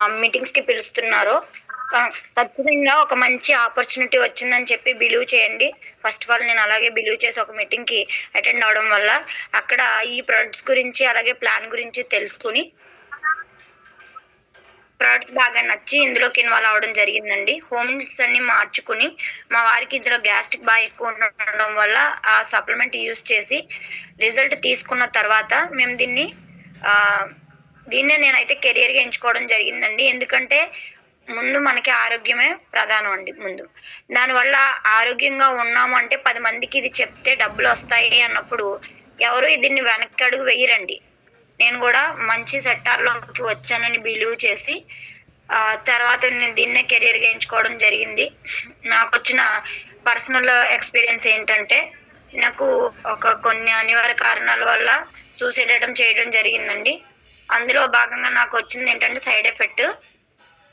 మీటింగ్స్‌కి పిలుస్తున్నారో ఖచ్చితంగా ఒక మంచి ఆపర్చునిటీ వచ్చిందని చెప్పి బిలీవ్ చేయండి. ఫస్ట్ ఆఫ్ ఆల్ నేను అలాగే బిలీవ్ చేసి ఒక మీటింగ్‌కి అటెండ్ అవ్వడం వల్ల అక్కడ ఈ ప్రొడక్ట్స్ గురించి అలాగే ప్లాన్ గురించి తెలుసుకొని ప్రొడక్ట్స్ బాగా నచ్చి ఇందులోకి ఇన్వాల్వ్ అవ్వడం జరిగిందండి. హోమ్ నీడ్స్ అన్నీ మార్చుకొని మా వారికి ఇందులో గ్యాస్ట్రిక్ బాగా ఎక్కువ ఉండడం వల్ల ఆ సప్లిమెంట్ యూజ్ చేసి రిజల్ట్ తీసుకున్న తర్వాత మేము దీన్నే నేనైతే కెరియర్‌గా ఎంచుకోవడం జరిగిందండి. ఎందుకంటే ముందు మనకి ఆరోగ్యమే ప్రధానం అండి ముందు. దానివల్ల ఆరోగ్యంగా ఉన్నాము అంటే 10 మందికి ఇది చెప్తే డబ్బులొస్తాయి అన్నప్పుడు ఎవరు దీన్ని వెనక్కడుగు వెయ్యరండి. నేను గూడా మంచి సెక్టార్‌లోకి వచ్చానని బిలీవ్ చేసి తర్వాత నేను దీన్నే కెరియర్‌గా ఎంచుకోవడం జరిగింది. నాకొచ్చిన పర్సనల్ ఎక్స్‌పీరియన్స్ ఏంటంటే, నాకు కొన్ని అనివార్య కారణాల వల్ల సూసైడ్ అటెంప్ట్ చేయడం జరిగిందండి. అందులో భాగంగా నాకొచ్చిందేంటంటే సైడ్ ఎఫెక్ట్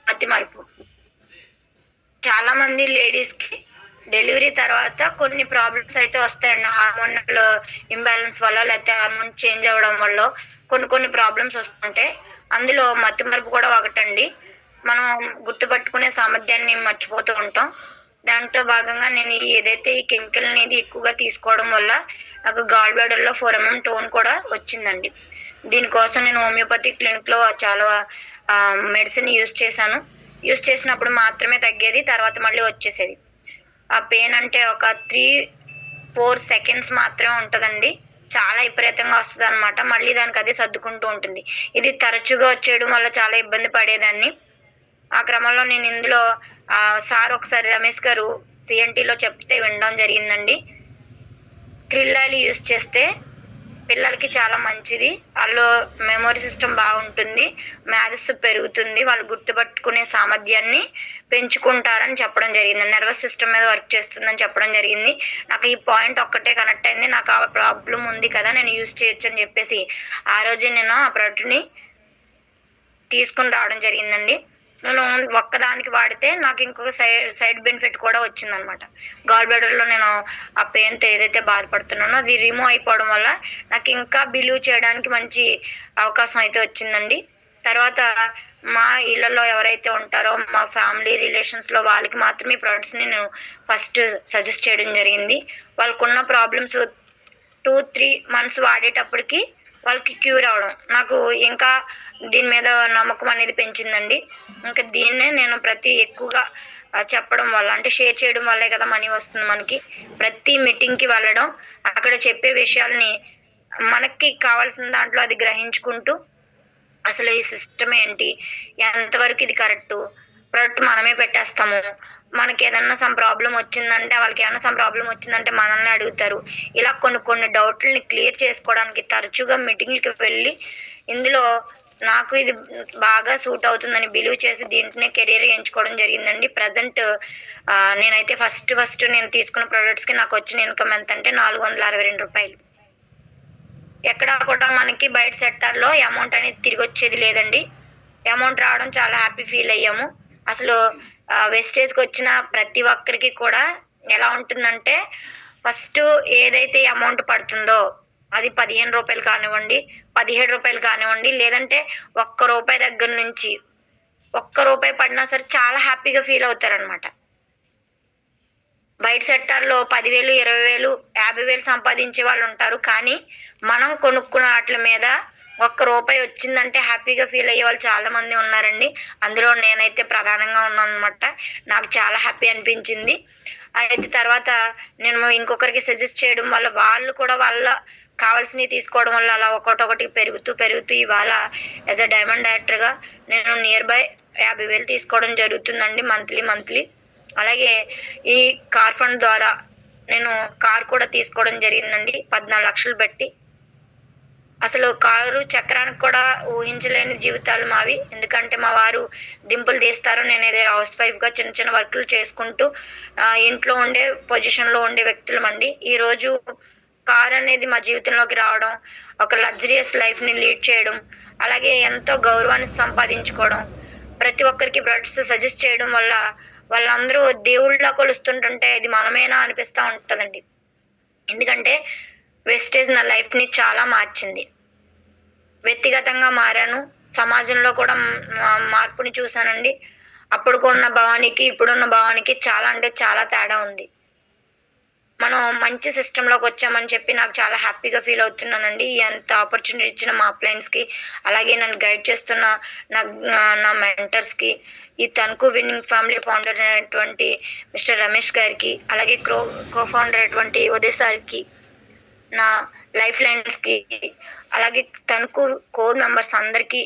మతిమరుపు. చాలా మంది లేడీస్‌కి డెలివరీ తర్వాత కొన్ని ప్రాబ్లమ్స్ అయితే వస్తాయండి. హార్మోనల్ ఇంబాలెన్స్ వల్ల లేకపోతే హార్మోన్ చేంజ్ అవ్వడం వల్లో కొన్ని ప్రాబ్లమ్స్ వస్తుంటాయి. అందులో మతిమరుపు కూడా ఒకటండి. మనం గుర్తుపట్టుకునే సామర్థ్యాన్ని మర్చిపోతూ ఉంటాం. దాంట్లో భాగంగా నేను ఏదైతే ఈ కెమికల్ అనేది ఎక్కువగా తీసుకోవడం వల్ల నాకు గాల్ బ్లాడర్‌లో 4 ఎంఎం స్టోన్ కూడా వచ్చిందండి. దీనికోసం నేను హోమియోపతి క్లినిక్‌లో చాలా మెడిసిన్ యూజ్ చేశాను. యూజ్ చేసినప్పుడు మాత్రమే తగ్గేది. తర్వాత మళ్ళీ వచ్చేసేది. ఆ పెయిన్ అంటే ఒక 3, 4 సెకండ్స్ మాత్రమే ఉంటదండి. చాలా విపరీతంగా వస్తదనమాట. మళ్ళీ దానికి అదే సర్దుకుంటూ ఉంటుంది. ఇది తరచుగా వచ్చేయడం వల్ల చాలా ఇబ్బంది పడేదాన్ని. ఆ క్రమంలో నేను ఇందులో సార్ ఒకసారి రమేష్ గారు సీఎన్‌టీలో చెప్తే వినడం జరిగిందండి. క్రిల్ ఆయిల్ యూజ్ చేస్తే పిల్లలకి చాలా మంచిది. ఆళ్ళు మెమరీ సిస్టమ్ బాగుంటుంది. మేధస్సు పెరుగుతుంది. వాళ్ళు గుర్తుపట్టుకునే సామర్థ్యాన్ని పెంచుకుంటారని చెప్పడం జరిగింది. నర్వస్ సిస్టమ్ మీద వర్క్ చేస్తుందని చెప్పడం జరిగింది. నాకు ఈ పాయింట్ ఒక్కటే కనెక్ట్ అయింది. నాకు ఆ ప్రాబ్లమ్ ఉంది కదా! నేను యూజ్ చేయొచ్చని చెప్పేసి ఆ రోజే నేను ఆ ప్రొడక్ట్‌ని తీసుకొని రావడం జరిగిందండి. నేను ఒక్కదానికి వాడితే నాకు ఇంకొక సైడ్ బెనిఫిట్ కూడా వచ్చిందనమాట. గాల్ బ్లాడర్‌లో నేను ఆ పెయిన్‌తో ఏదైతే బాధపడుతున్నానో అది రిమూవ్ అయిపోవడం వల్ల నాకు ఇంకా బిలీవ్ చేయడానికి మంచి అవకాశం అయితే వచ్చిందండి. తర్వాత మా ఇళ్లలో ఎవరైతే ఉంటారో మా ఫ్యామిలీ రిలేషన్స్‌లో వాళ్ళకి మాత్రమే ఈ ప్రొడక్ట్స్‌ని నేను ఫస్ట్ సజెస్ట్ చేయడం జరిగింది. వాళ్ళకున్న ప్రాబ్లమ్స్ 2, 3 మంత్స్ వాడేటప్పటికి వాళ్ళకి క్యూర్ అవ్వడం. నాకు ఇంకా దీని మీద నమ్మకం అనేది పెంచిందండి. ఇంకా దీన్నే నేను ఎక్కువగా చెప్పడం వల్ల అంటే షేర్ చేయడం వల్లే కదా మనీ వస్తుంది మనకి. ప్రతి మీటింగ్‌కి వెళ్ళడం, అక్కడ చెప్పే విషయాల్ని మనకి కావాల్సిన దాంట్లో అది గ్రహించుకుంటూ అసలు ఈ సిస్టమ్ ఏంటి? ఎంతవరకు ఇది కరెక్టు? ప్రొడక్ట్ మనమే పెట్టేస్తాము. మనకేదన్నా ప్రాబ్లమ్ వచ్చిందంటే వాళ్ళకేమన్నా ప్రాబ్లమ్ వచ్చిందంటే మనల్నే అడుగుతారు. ఇలా కొన్ని డౌట్‌లని క్లియర్ చేసుకోవడానికి తరచుగా మీటింగ్‌లకి వెళ్ళి ఇందులో నాకు ఇది బాగా సూట్ అవుతుందని బిలీవ్ చేసి దీంట్నే కెరియర్‌గా ఎంచుకోవడం జరిగిందండి. ప్రెజెంట్ నేనైతే ఫస్ట్ నేను తీసుకున్న ప్రొడక్ట్స్‌కి నాకొచ్చిన ఇన్‌కమ్ ఎంతంటే రూ. 462. ఎక్కడా కూడా మనకి బయట సెక్టార్‌లో అమౌంట్ అనేది తిరిగొచ్చేది లేదండి. అమౌంట్ రావడం చాలా హ్యాపీ ఫీల్ అయ్యాము. అసలు వెస్టేజ్‌కొచ్చిన ప్రతి ఒక్కరికి కూడా ఎలా ఉంటుందంటే, ఫస్టు ఏదైతే అమౌంట్ పడుతుందో అది రూ. 15 కానివ్వండి, రూ. 17 కానివ్వండి, లేదంటే రూ. 1 దగ్గర నుంచి రూ. 1 పడినా సరే చాలా హ్యాపీగా ఫీల్ అవుతారనమాట. బయట సెక్టార్‌లో 10,000, 20,000, 50,000 సంపాదించే వాళ్ళుంటారు. కానీ మనం కొనుక్కున్న ఆటిల మీద రూ. 1 వచ్చిందంటే హ్యాపీగా ఫీల్ అయ్యేవాళ్ళు చాలా మంది ఉన్నారండి. అందులో నేనైతే ప్రధానంగా ఉన్నాననమాట. నాకు చాలా హ్యాపీ అనిపించింది. అయితే తర్వాత నేను ఇంకొకరికి సజెస్ట్ చేయడం వల్ల వాళ్ళు కూడా వాళ్ళ కావాల్సినయి తీసుకోవడం వల్ల అలా ఒక్కొక్కటి పెరుగుతూ ఇవాళ యాస్ ఎ డైమండ్ డైరెక్టర్‌గా నేను నియర్ బై 50,000 తీసుకోవడం జరుగుతుందండి మంత్లీ. అలాగే ఈ కార్ ఫండ్ ద్వారా నేను కార్ కూడా తీసుకోవడం జరిగిందండి. 14,00,000 పెట్టి. అసలు కారు చక్రానికి కూడా ఊహించలేని జీవితాలు మావి. ఎందుకంటే మా వారు దింపులు తీస్తారు. నేనేదో హౌస్ వైఫ్‌గా చిన్న వర్కులు చేసుకుంటూ ఇంట్లో ఉండే పొజిషన్‌లో ఉండే వ్యక్తులమండి. ఈరోజు కారనేది మా జీవితంలోకి రావడం, ఒక లగ్జరియస్ లైఫ్‌ని లీడ్ చేయడం, అలాగే ఎంతో గౌరవాన్ని సంపాదించుకోవడం, ప్రతి ఒక్కరికి ప్రొడక్ట్స్ సజెస్ట్ చేయడం వల్ల వాళ్ళందరూ దేవుళ్ళలా కొలుస్తుంటుంటే ఇది మనమేనా అనిపిస్తా ఉంటదండి. ఎందుకంటే వెస్టేజ్ నా లైఫ్‌ని చాలా మార్చింది. వ్యక్తిగతంగా మారాను. సమాజంలో కూడా మార్పుని చూశానండి. అప్పుడుకున్న భావానికి ఇప్పుడున్న భావానికి చాలా అంటే చాలా తేడా ఉంది. మనం మంచి సిస్టంలోకి వచ్చామని చెప్పి నాకు చాలా హ్యాపీగా ఫీల్ అవుతున్నానండి. ఎంత ఆపర్చునిటీ ఇచ్చిన మా అప్లయన్స్కి, అలాగే నన్ను గైడ్ చేస్తున్న నా నా మెంటర్స్కి, ఈ తణుకు విన్నింగ్ ఫ్యామిలీ ఫౌండర్ అయినటువంటి మిస్టర్ రమేష్ గారికి, అలాగే కో ఫౌండర్ అయినటువంటి ఉదయ్ సార్కి, నా లైఫ్ లైన్స్కి, అలాగే తణుకు కోర్ మెంబర్స్ అందరికీ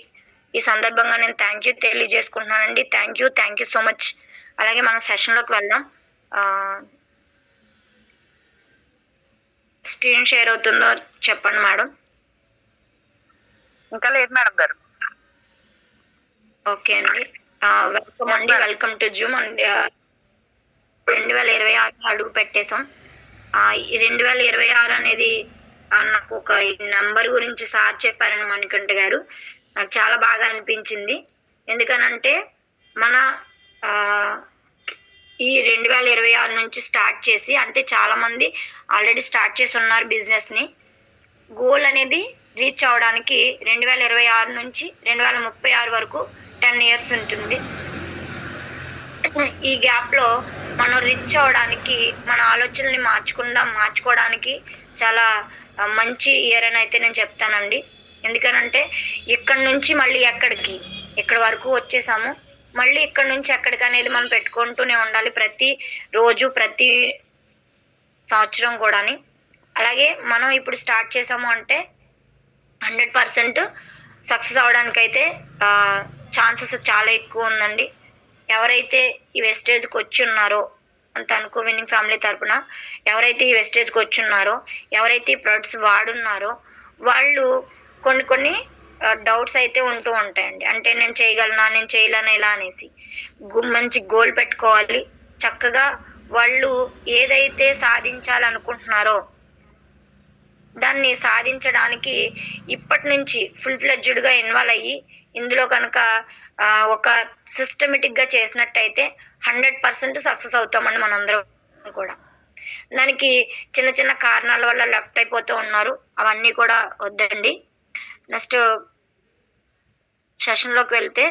ఈ సందర్భంగా నేను థ్యాంక్ యూ తెలియజేసుకుంటున్నానండి. Thank you so much. అలాగే మనం సెషన్లోకి వెళ్దాం. స్క్రీన్ షేర్ అవుతుందో చెప్పండి మేడం. ఇంకా లేదు మేడం గారు. ఓకే అండి. వెల్కమ్ అండి. వెల్కమ్ టు జూమ్ అండి. 2026 అడుగు పెట్టేశాం. 2026 అనేది నాకు ఒక నెంబర్ గురించి సార్ చెప్పారని మణికంఠ గారు. నాకు చాలా బాగా అనిపించింది. ఎందుకనంటే మన ఈ 2026 నుంచి స్టార్ట్ చేసి, అంటే చాలామంది ఆల్రెడీ స్టార్ట్ చేసి ఉన్నారు బిజినెస్ని. గోల్ అనేది రీచ్ అవ్వడానికి 2026 నుంచి 2036 వరకు 10 ఇయర్స్ ఉంటుంది. ఈ గ్యాప్లో మనం రీచ్ అవ్వడానికి మన ఆలోచనల్ని మార్చుకోవడానికి చాలా మంచి ఇయర్ అని అయితే నేను చెప్తానండి. ఎందుకనంటే ఇక్కడి నుంచి మళ్ళీ ఎక్కడి వరకు వచ్చేసాము, మళ్ళీ ఇక్కడ నుంచి ఎక్కడికి అనేది మనం పెట్టుకుంటూనే ఉండాలి, ప్రతి రోజు ప్రతి సంవత్సరం కూడాని. అలాగే మనం ఇప్పుడు స్టార్ట్ చేసాము అంటే 100% సక్సెస్ అవడానికైతే ఛాన్సెస్ చాలా ఎక్కువ ఉందండి. ఎవరైతే ఈ వెస్టేజ్కి వచ్చి ఉన్నారో, తణుకు విన్నింగ్ ఫ్యామిలీ తరపున ఎవరైతే ఈ వెస్టేజ్కి వచ్చి ఉన్నారో, ఎవరైతే ఈ ప్రొడక్ట్స్ వాడున్నారో, వాళ్ళు కొన్ని డౌట్స్ అయితే ఉంటూ ఉంటాయండి. అంటే నేను చేయగలనా, నేను చేయలేనా ఇలా అనేసి మంచి గోల్ పెట్టుకోవాలి. చక్కగా వాళ్ళు ఏదైతే సాధించాలనుకుంటున్నారో దాన్ని సాధించడానికి ఇప్పటి నుంచి ఫుల్ ఫ్లెడ్జ్డ్గా ఇన్వాల్వ్ అయ్యి ఇందులో కనుక ఒక సిస్టమేటిక్గా చేసినట్టయితే 100% సక్సెస్ అవుతామండి మనందరం కూడా. దానికి చిన్న కారణాల వల్ల లెఫ్ట్ అయిపోతూ ఉన్నారు, అవన్నీ కూడా వద్దండి. నెక్స్ట్ సెషన్లోకి వెళ్తే,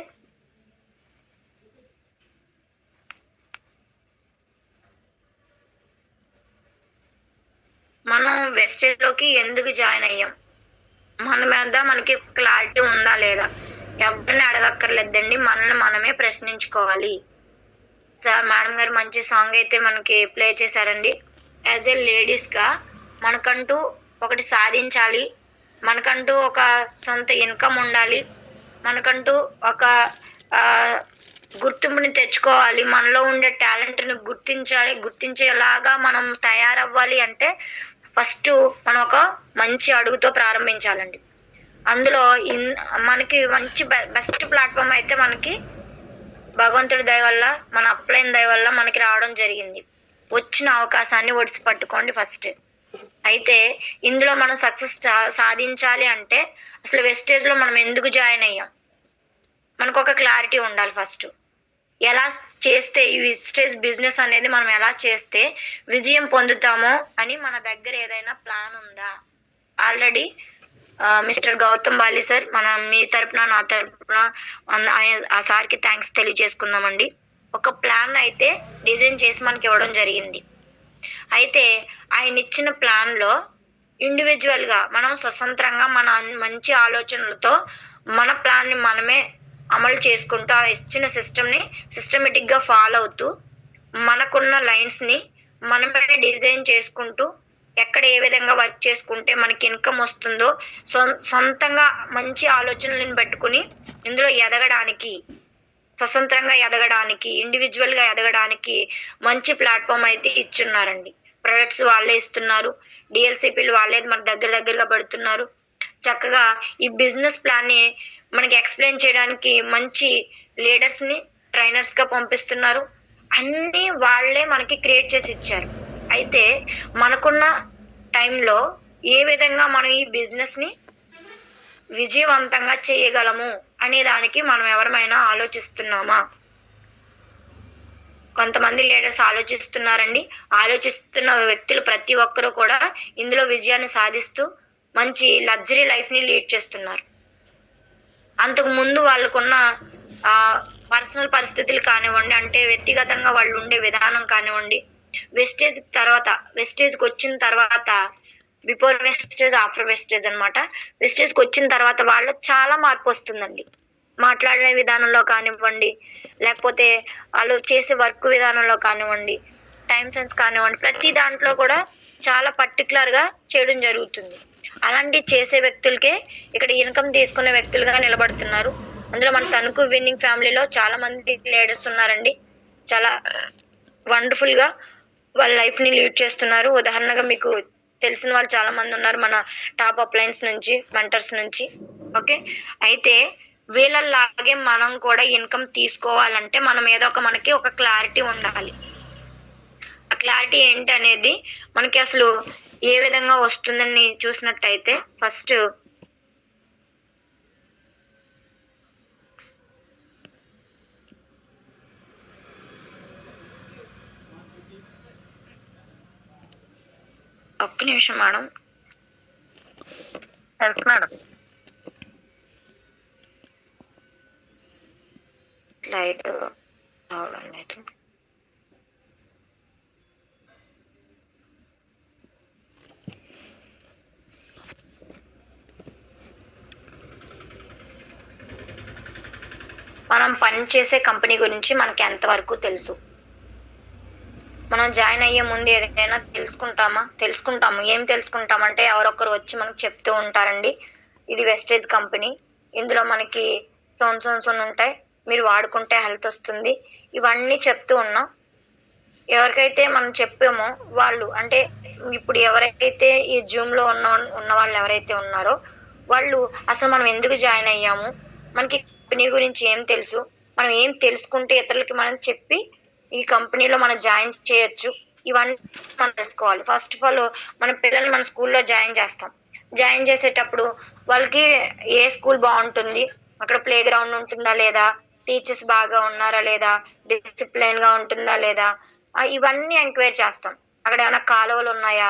మనం వెస్టేజ్లోకి ఎందుకు జాయిన్ అయ్యాం, మన మీద మనకి క్లారిటీ ఉందా లేదా, ఎవరిని అడగక్కర్లేదండి, మనల్ని మనమే ప్రశ్నించుకోవాలి. సార్ మేడం గారు మంచి సాంగ్ అయితే మనకి ప్లే చేశారండి. యాజ్ ఏ లేడీస్గా మనకంటూ ఒకటి సాధించాలి, మనకంటూ ఒక సొంత ఇన్కమ్ ఉండాలి, మనకంటూ ఒక గుర్తింపుని తెచ్చుకోవాలి, మనలో ఉండే టాలెంట్ని గుర్తించేలాగా మనం తయారవ్వాలి అంటే ఫస్ట్ మనం ఒక మంచి అడుగుతో ప్రారంభించాలండి. అందులో మనకి మంచి బెస్ట్ ప్లాట్ఫామ్ అయితే మనకి భగవంతుడి దయ వల్ల, మన అప్లైన్ దయ వల్ల మనకి రావడం జరిగింది. వచ్చిన అవకాశాన్ని ఒడిసి పట్టుకోండి ఫస్ట్. అయితే ఇందులో మనం సక్సెస్ సాధించాలి అంటే అసలు వెస్టేజ్లో మనం ఎందుకు జాయిన్ అయ్యాం, మనకు ఒక క్లారిటీ ఉండాలి ఫస్ట్. ఎలా చేస్తే ఈ వెస్టేజ్ బిజినెస్ అనేది మనం ఎలా చేస్తే విజయం పొందుతామో అని మన దగ్గర ఏదైనా ప్లాన్ ఉందా? Already mister Gautam Bali sir, మీ తరపున నా తరపున ఆ సార్కి థ్యాంక్స్ తెలియజేసుకుందామండి. ఒక ప్లాన్ అయితే డిజైన్ చేసి మనకి ఇవ్వడం జరిగింది. అయితే ఆయన ఇచ్చిన ప్లాన్లో ఇండివిజువల్గా మనం స్వతంత్రంగా మన మంచి ఆలోచనలతో మన ప్లాన్ని మనమే అమలు చేసుకుంటూ ఆ ఇచ్చిన సిస్టమేటిక్గా ఫాలో అవుతూ మనకున్న లైన్స్ని మనమే డిజైన్ చేసుకుంటూ ఎక్కడ ఏ విధంగా వర్క్ చేసుకుంటే మనకి ఇన్కమ్ వస్తుందో సొంతంగా మంచి ఆలోచనలను పెట్టుకుని ఇందులో ఎదగడానికి, స్వతంత్రంగా ఎదగడానికి, ఇండివిజువల్గా ఎదగడానికి మంచి ప్లాట్ఫామ్ అయితే ఇచ్చున్నారండి. ప్రొడక్ట్స్ వాళ్ళే ఇస్తున్నారు, డిఎల్సిపిలు వాళ్ళే మన దగ్గరగా పెడుతున్నారు. చక్కగా ఈ బిజినెస్ ప్లాన్ని మనకి ఎక్స్ప్లెయిన్ చేయడానికి మంచి లీడర్స్ని ట్రైనర్స్గా పంపిస్తున్నారు. అన్నీ వాళ్ళే మనకి క్రియేట్ చేసి ఇచ్చారు. అయితే మనకున్న టైంలో ఏ విధంగా మనం ఈ బిజినెస్ని విజయవంతంగా చేయగలము అనే దానికి మనం ఎవరమైనా ఆలోచిస్తున్నామా? కొంతమంది లీడర్స్ ఆలోచిస్తున్నారండి. ఆలోచిస్తున్న వ్యక్తులు ప్రతి ఒక్కరూ కూడా ఇందులో విజయాన్ని సాధిస్తూ మంచి లగ్జరీ లైఫ్ని లీడ్ చేస్తున్నారు. అంతకు ముందు వాళ్ళకున్న పర్సనల్ పరిస్థితులు కానివ్వండి, అంటే వ్యక్తిగతంగా వాళ్ళు ఉండే విధానం కానివ్వండి, వెస్టేజ్కి వచ్చిన తర్వాత బిఫోర్ వెస్టేజ్, ఆఫ్టర్ వెస్టేజ్ అనమాట. వెస్టేజ్కి వచ్చిన తర్వాత వాళ్ళు చాలా మార్పు వస్తుందండి. మాట్లాడే విధానంలో కానివ్వండి, లేకపోతే వాళ్ళు చేసే వర్క్ విధానంలో కానివ్వండి, టైం సెన్స్ కానివ్వండి, ప్రతి దాంట్లో కూడా చాలా పర్టికులర్గా చేయడం జరుగుతుంది. అలాంటి చేసే వ్యక్తులకే ఇక్కడ ఇన్కమ్ తీసుకునే వ్యక్తులుగా నిలబడుతున్నారు. అందులో మన తణుకు విన్నింగ్ ఫ్యామిలీలో చాలా మంది లీడర్స్ ఉన్నారండి. చాలా వండర్ఫుల్గా వాళ్ళ లైఫ్ని లీడ్ చేస్తున్నారు. ఉదాహరణగా మీకు తెలిసిన వాళ్ళు చాలా మంది ఉన్నారు మన టాప్ అప్లైన్స్ నుంచి, మెంటర్స్ నుంచి. ఓకే, అయితే వీళ్ళలాగే మనం కూడా ఇన్కమ్ తీసుకోవాలంటే మనం ఏదో మనకి ఒక క్లారిటీ ఉండాలి. ఆ క్లారిటీ ఏంటి అనేది మనకి అసలు ఏ విధంగా వస్తుందని చూసినట్టయితే, ఫస్ట్ ఒక్క నిమిషం మేడం. మేడం లైట్ రావడం లేదు. మనం పనిచేసే కంపెనీ గురించి మనకి ఎంతవరకు తెలుసు? మనం జాయిన్ అయ్యే ముందు ఏదైనా తెలుసుకుంటాము. ఏం తెలుసుకుంటామంటే ఎవరొకరు వచ్చి మనకు చెప్తూ ఉంటారండి, ఇది వెస్టేజ్ కంపెనీ, ఇందులో మనకి సోన్స్ ఉంటాయి, మీరు వాడుకుంటే హెల్త్ వస్తుంది, ఇవన్నీ చెప్తూ ఉన్నాం. ఎవరికైతే మనం చెప్పామో వాళ్ళు, అంటే ఇప్పుడు ఎవరైతే ఈ జూమ్లో ఉన్న వాళ్ళు ఎవరైతే ఉన్నారో వాళ్ళు అసలు మనం ఎందుకు జాయిన్ అయ్యాము, మనకి కంపెనీ గురించి ఏం తెలుసు, మనం ఏం తెలుసుకుంటే ఇతరులకి మనం చెప్పి ఈ కంపెనీలో మనం జాయిన్ చేయొచ్చు, ఇవన్నీ మనం తెలుసుకోవాలి. ఫస్ట్ ఆఫ్ ఆల్ మన పిల్లల్ని మన స్కూల్లో జాయిన్ చేస్తాం. జాయిన్ చేసేటప్పుడు వాళ్ళకి ఏ స్కూల్ బాగుంటుంది, అక్కడ ప్లే గ్రౌండ్ ఉంటుందా లేదా, టీచర్స్ బాగా ఉన్నారా లేదా, డిసిప్లైన్గా ఉంటుందా లేదా, ఇవన్నీ ఎంక్వైరీ చేస్తాం. అక్కడ ఏమైనా కాలువలు ఉన్నాయా,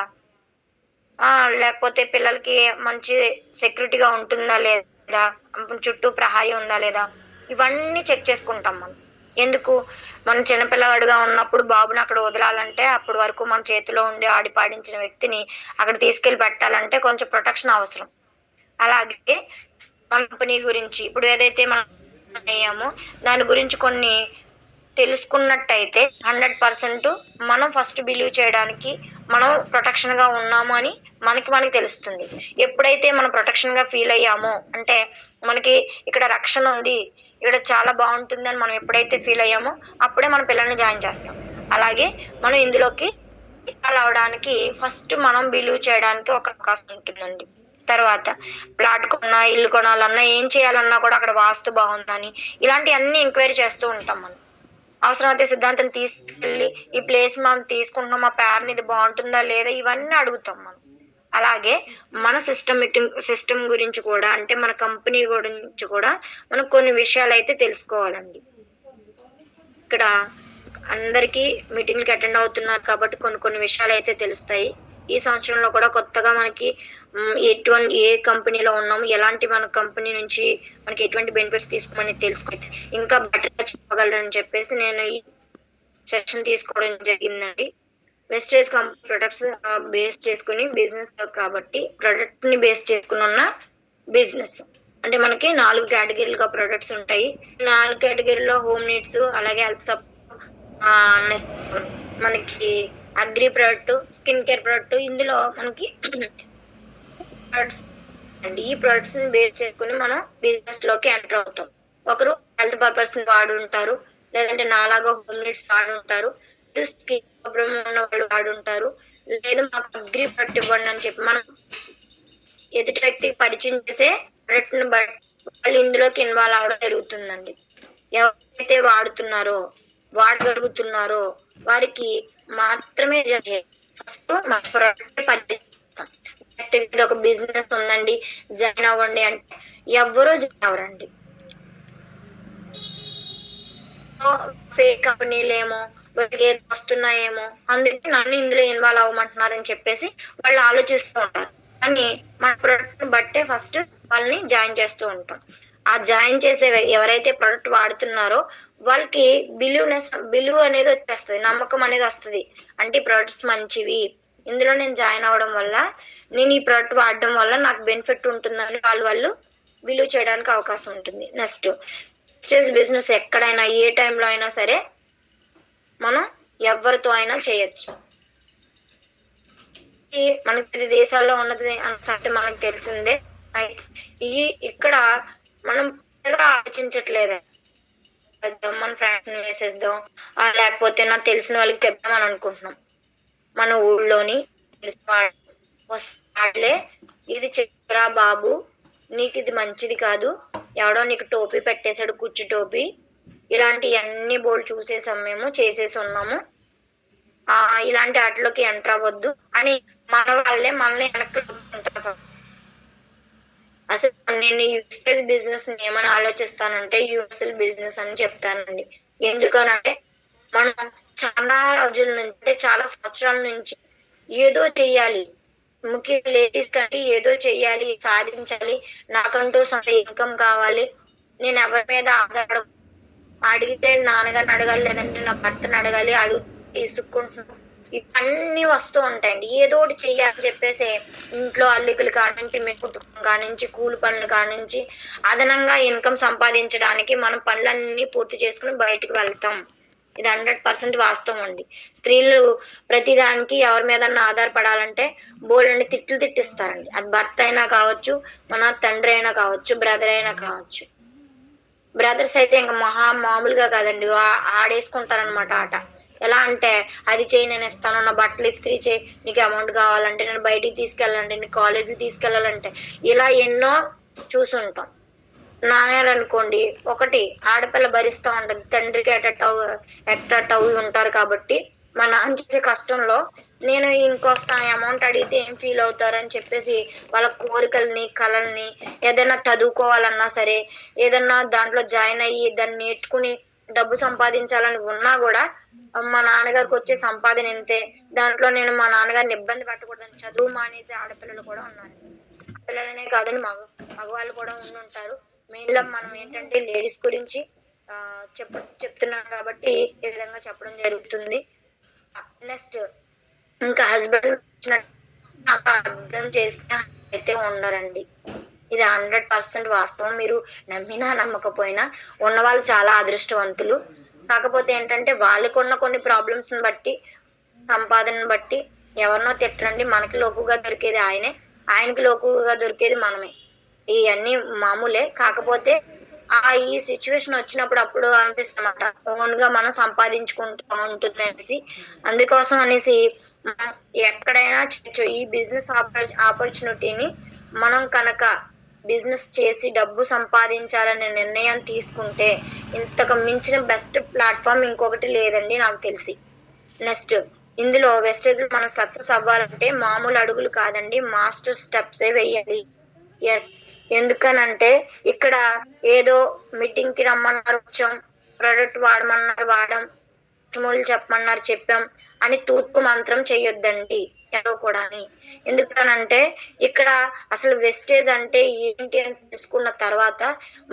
లేకపోతే పిల్లలకి మంచి సెక్యూరిటీగా ఉంటుందా లేదా, చుట్టూ ప్రహారీ ఉందా లేదా, ఇవన్నీ చెక్ చేసుకుంటాం మనం. ఎందుకు, మనం చిన్నపిల్లవాడుగా ఉన్నప్పుడు బాబుని అక్కడ వదలాలంటే అప్పటి వరకు మన చేతిలో ఉండి ఆడి పాడించిన వ్యక్తిని అక్కడ తీసుకెళ్ళి పెట్టాలంటే కొంచెం ప్రొటెక్షన్ అవసరం. అలాగే కంపెనీ గురించి ఇప్పుడు ఏదైతే మనం అయ్యామో దాని గురించి కొన్ని తెలుసుకున్నట్టయితే 100% మనం ఫస్ట్ బిలీవ్ చేయడానికి మనం ప్రొటెక్షన్గా ఉన్నాము అని మనకి తెలుస్తుంది. ఎప్పుడైతే మనం ప్రొటెక్షన్గా ఫీల్ అయ్యామో, అంటే మనకి ఇక్కడ రక్షణ ఉంది, ఇక్కడ చాలా బాగుంటుందని మనం ఎప్పుడైతే ఫీల్ అయ్యామో అప్పుడే మన పిల్లల్ని జాయిన్ చేస్తాం. అలాగే మనం ఇందులోకి అవడానికి ఫస్ట్ మనం బిలీవ్ చేయడానికి ఒక అవకాశం ఉంటుందండి. తర్వాత ప్లాట్ కొన్నా, ఇల్లు కొనాలన్నా, ఏం చేయాలన్నా కూడా అక్కడ వాస్తు బాగుందని ఇలాంటి అన్ని ఎంక్వైరీ చేస్తూ ఉంటాం మనం. అవసరమైతే సిద్ధాంతం తీసుకెళ్ళి ఈ ప్లేస్ మనం తీసుకుంటున్నాం, మా పేరుని ఇది బాగుంటుందా లేదా, ఇవన్నీ అడుగుతాం మనం. అలాగే మన సిస్టమ్ గురించి కూడా, అంటే మన కంపెనీ గురించి కూడా మనం కొన్ని విషయాలు అయితే తెలుసుకోవాలండి. ఇక్కడ అందరికీ మీటింగ్కి అటెండ్ అవుతున్నారు కాబట్టి కొన్ని విషయాలు అయితే తెలుస్తాయి. ఈ సంవత్సరంలో కూడా కొత్తగా మనకి ఏ కంపెనీలో ఉన్నాము, ఎలాంటి మన కంపెనీ నుంచి మనకి ఎటువంటి బెనిఫిట్స్ తీసుకోమని తెలుసుకుంటే ఇంకా బెటర్గా చెప్పగలరని చెప్పేసి నేను ఈ సెషన్ తీసుకోవడం జరిగిందండి. వెస్టేజ్ ప్రొడక్ట్స్ బేస్ చేసుకుని బిజినెస్ కాబట్టి ప్రొడక్ట్ని బేస్ చేసుకుని ఉన్న బిజినెస్ అంటే మనకి 4 కేటగిరీలుగా ప్రొడక్ట్స్ ఉంటాయి. 4 కేటగిరీలో హోమ్ నీడ్స్, అలాగే హెల్త్ సపోర్ట్, మనకి agri product, skin care product, ఇందులో మనకి ప్రొడక్ట్స్ అండి. ఈ ప్రొడక్ట్స్ ని బేస్ చేసుకుని మనం బిజినెస్ లోకి ఎంటర్ అవుతాం. ఒకరు హెల్త్ పర్పస్ వాడు ఉంటారు, లేదంటే నాలాగా హోమ్ నీడ్స్ వాడు ఉంటారు, స్కిన్ ప్రాబ్లమ్ ఉన్న వాళ్ళు వాడు ఉంటారు, లేదు మాకు అగ్రి ప్రొడక్ట్ ఇవ్వండి అని చెప్పి మనం ఎదుటి వ్యక్తికి పరిచయం చేసే ప్రొడక్ట్ ని బట్టి వాళ్ళు ఇందులోకి ఇన్వాల్వ్ అవడం జరుగుతుందండి. ఎవరైతే వాడగలుగుతున్నారో వారికి మాత్రమే ఫస్ట్ మా ప్రొడక్ట్ పరిచయం. ఒక బిజినెస్ ఉందండి జాయిన్ అవ్వండి అంటే ఎవరో జాయిన్ అవ్వరండి. ఫేక్ కంపెనీలు ఏమో వస్తున్నాయేమో అందుకే నన్ను ఇందులో ఇన్వాల్వ్ అవ్వమంటున్నారని చెప్పేసి వాళ్ళు ఆలోచిస్తూ ఉంటారు. కానీ మన ప్రొడక్ట్ బట్టే ఫస్ట్ వాళ్ళని జాయిన్ చేస్తూ ఉంటాం. ఆ జాయిన్ చేసే ఎవరైతే ప్రొడక్ట్ వాడుతున్నారో వాళ్ళకి బిలీవ్ అనేది వచ్చేస్తుంది, నమ్మకం అనేది వస్తుంది. అంటే ఈ ప్రొడక్ట్స్ మంచివి, ఇందులో నేను జాయిన్ అవ్వడం వల్ల, నేను ఈ ప్రోడక్ట్ వాడడం వల్ల నాకు బెనిఫిట్ ఉంటుందని వాళ్ళు బిలీవ్ చేయడానికి అవకాశం ఉంటుంది. నెక్స్ట్ బిజినెస్ ఎక్కడైనా ఏ టైంలో అయినా సరే మనం ఎవరితో అయినా చేయొచ్చు. మనకి దేశాల్లో ఉన్నది సంగతి మనకు తెలిసిందే. ఇక్కడ మనం ఆలోచించట్లేదు, మన ఫ్రెండ్స్ ని వేసేద్దాం, లేకపోతే నాకు తెలిసిన వాళ్ళకి చెప్దామని అనుకుంటున్నాం. మన ఊళ్ళోని వాళ్ళే ఇది చెప్పరా బాబు, నీకు ఇది మంచిది కాదు, ఎవడో నీకు టోపీ పెట్టేశాడు, కుచ్చు టోపీ, ఇలాంటివన్నీ బోర్డు చూసేసాం, మేము చేసేసి ఉన్నాము, ఇలాంటి వాటిలోకి ఎంటర్ అవ్వద్దు అని మన వాళ్ళే మనల్ని వెనక్కి ఉంటారు. అసలు నేను యూఎస్ఎల్ బిజినెస్ ఏమని ఆలోచిస్తానంటే యూఎస్ఎల్ బిజినెస్ అని చెప్తానండి. ఎందుకనంటే మనం చాలా రోజుల నుంచి, అంటే చాలా సంవత్సరాల నుంచి ఏదో చెయ్యాలి, ముఖ్యంగా లేడీస్ కంటే ఏదో చెయ్యాలి, సాధించాలి, నాకంటూ సొంత ఇన్కమ్ కావాలి, నేను ఎవరి మీద అడిగితే నాన్నగారిని అడగాలి, లేదంటే నా భర్తను అడగాలి, తీసుకుంటున్నాను, ఇవన్నీ వస్తూ ఉంటాయండి. ఏదో ఒకటి చెయ్యాలని చెప్పేసి ఇంట్లో అల్లికలు కానించి, మీ కుటుంబం కానించి, కూలి పనులు కానించి అదనంగా ఇన్కమ్ సంపాదించడానికి మనం పనులన్నీ పూర్తి చేసుకుని బయటకు వెళ్తాం. ఇది 100% వాస్తవం అండి. స్త్రీలు ప్రతిదానికి ఎవరి మీద ఆధారపడాలంటే బోల్డన్ని తిట్టిస్తారండి. అది భర్త అయినా కావచ్చు, మన తండ్రి అయినా కావచ్చు, బ్రదర్ అయినా కావచ్చు. బ్రదర్స్ అయితే ఇంకా మామూలుగా కాదండి, ఆడేసుకుంటారనమాట ఆట. ఎలా అంటే అది చేయి, నేను ఇస్తాను, నా బట్టలు ఇస్త్రీ చేయి, నీకు అమౌంట్ కావాలంటే, నేను బయటికి తీసుకెళ్ళాలంటే, నీకు కాలేజీకి తీసుకెళ్ళాలంటే, ఇలా ఎన్నో చూసుంటాం. నాన్నగారు అనుకోండి, ఒకటి ఆడపిల్ల భరిస్తూ ఉంటుంది, తండ్రికి ఎట్టట్ అవి ఉంటారు కాబట్టి మా నాన్న చేసే కష్టంలో నేను ఇంకొస్తా అమౌంట్ అడిగితే ఏం ఫీల్ అవుతారని చెప్పేసి వాళ్ళ కోరికల్ని, కళల్ని, ఏదైనా చదువుకోవాలన్నా సరే, ఏదన్నా దాంట్లో జాయిన్ అయ్యి దాన్ని నేర్చుకుని డబ్బు సంపాదించాలని ఉన్నా కూడా మా నాన్నగారికి వచ్చే సంపాదన ఇంతే, దాంట్లో నేను మా నాన్నగారిని ఇబ్బంది పెట్టకూడదని చదువు మానేసే ఆడపిల్లలు కూడా ఉన్నారు. పిల్లలనే కాదని మగవాళ్ళు కూడా ఉండుంటారు. మెయిన్గా మనం ఏంటంటే లేడీస్ గురించి చెప్తున్నాం కాబట్టి ఈ విధంగా చెప్పడం జరుగుతుంది. నెక్స్ట్ ఇంకా హస్బెండ్ అర్థం చేసుకునే అయితే ఉన్నారండి. ఇది 100% వాస్తవం. మీరు నమ్మినా నమ్మకపోయినా ఉన్నవాళ్ళు చాలా అదృష్టవంతులు. కాకపోతే ఏంటంటే వాళ్ళకున్న కొన్ని ప్రాబ్లమ్స్ ని బట్టి, సంపాదనను బట్టి ఎవరినో తిట్టరండి. మనకి లోకుగా దొరికేది ఆయనకి లోకుగా దొరికేది మనమే. ఇవన్నీ మామూలే. కాకపోతే ఈ సిచ్యువేషన్ వచ్చినప్పుడు అప్పుడు అనిపిస్తమాట, ఓన్ గా మనం సంపాదించుకుంటూ ఉంటుంది అనేసి. అందుకోసం అనేసి ఎక్కడైనా ఈ బిజినెస్ ఆపర్చునిటీని మనం కనుక బిజినెస్ చేసి డబ్బు సంపాదించాలనే నిర్ణయం తీసుకుంటే ఇంతకు మించిన బెస్ట్ ప్లాట్ఫామ్ ఇంకొకటి లేదండి నాకు తెలిసి. నెక్స్ట్ ఇందులో వెస్టేజ్ మనం సక్సెస్ అవ్వాలంటే మామూలు అడుగులు కాదండి, మాస్టర్ స్టెప్సే వేయాలి. ఎస్, ఎందుకనంటే ఇక్కడ ఏదో మీటింగ్ కి రమ్మన్నారు వచ్చాం, ప్రోడక్ట్ వాడమన్నారు వాడాం, చెప్పమన్నారు చెప్పాం అని తూర్పు మంత్రం చేయొద్దండి ఎవరో కూడా. ఎందుకనంటే ఇక్కడ అసలు వెస్టేజ్ అంటే ఏంటి అని తెలుసుకున్న తర్వాత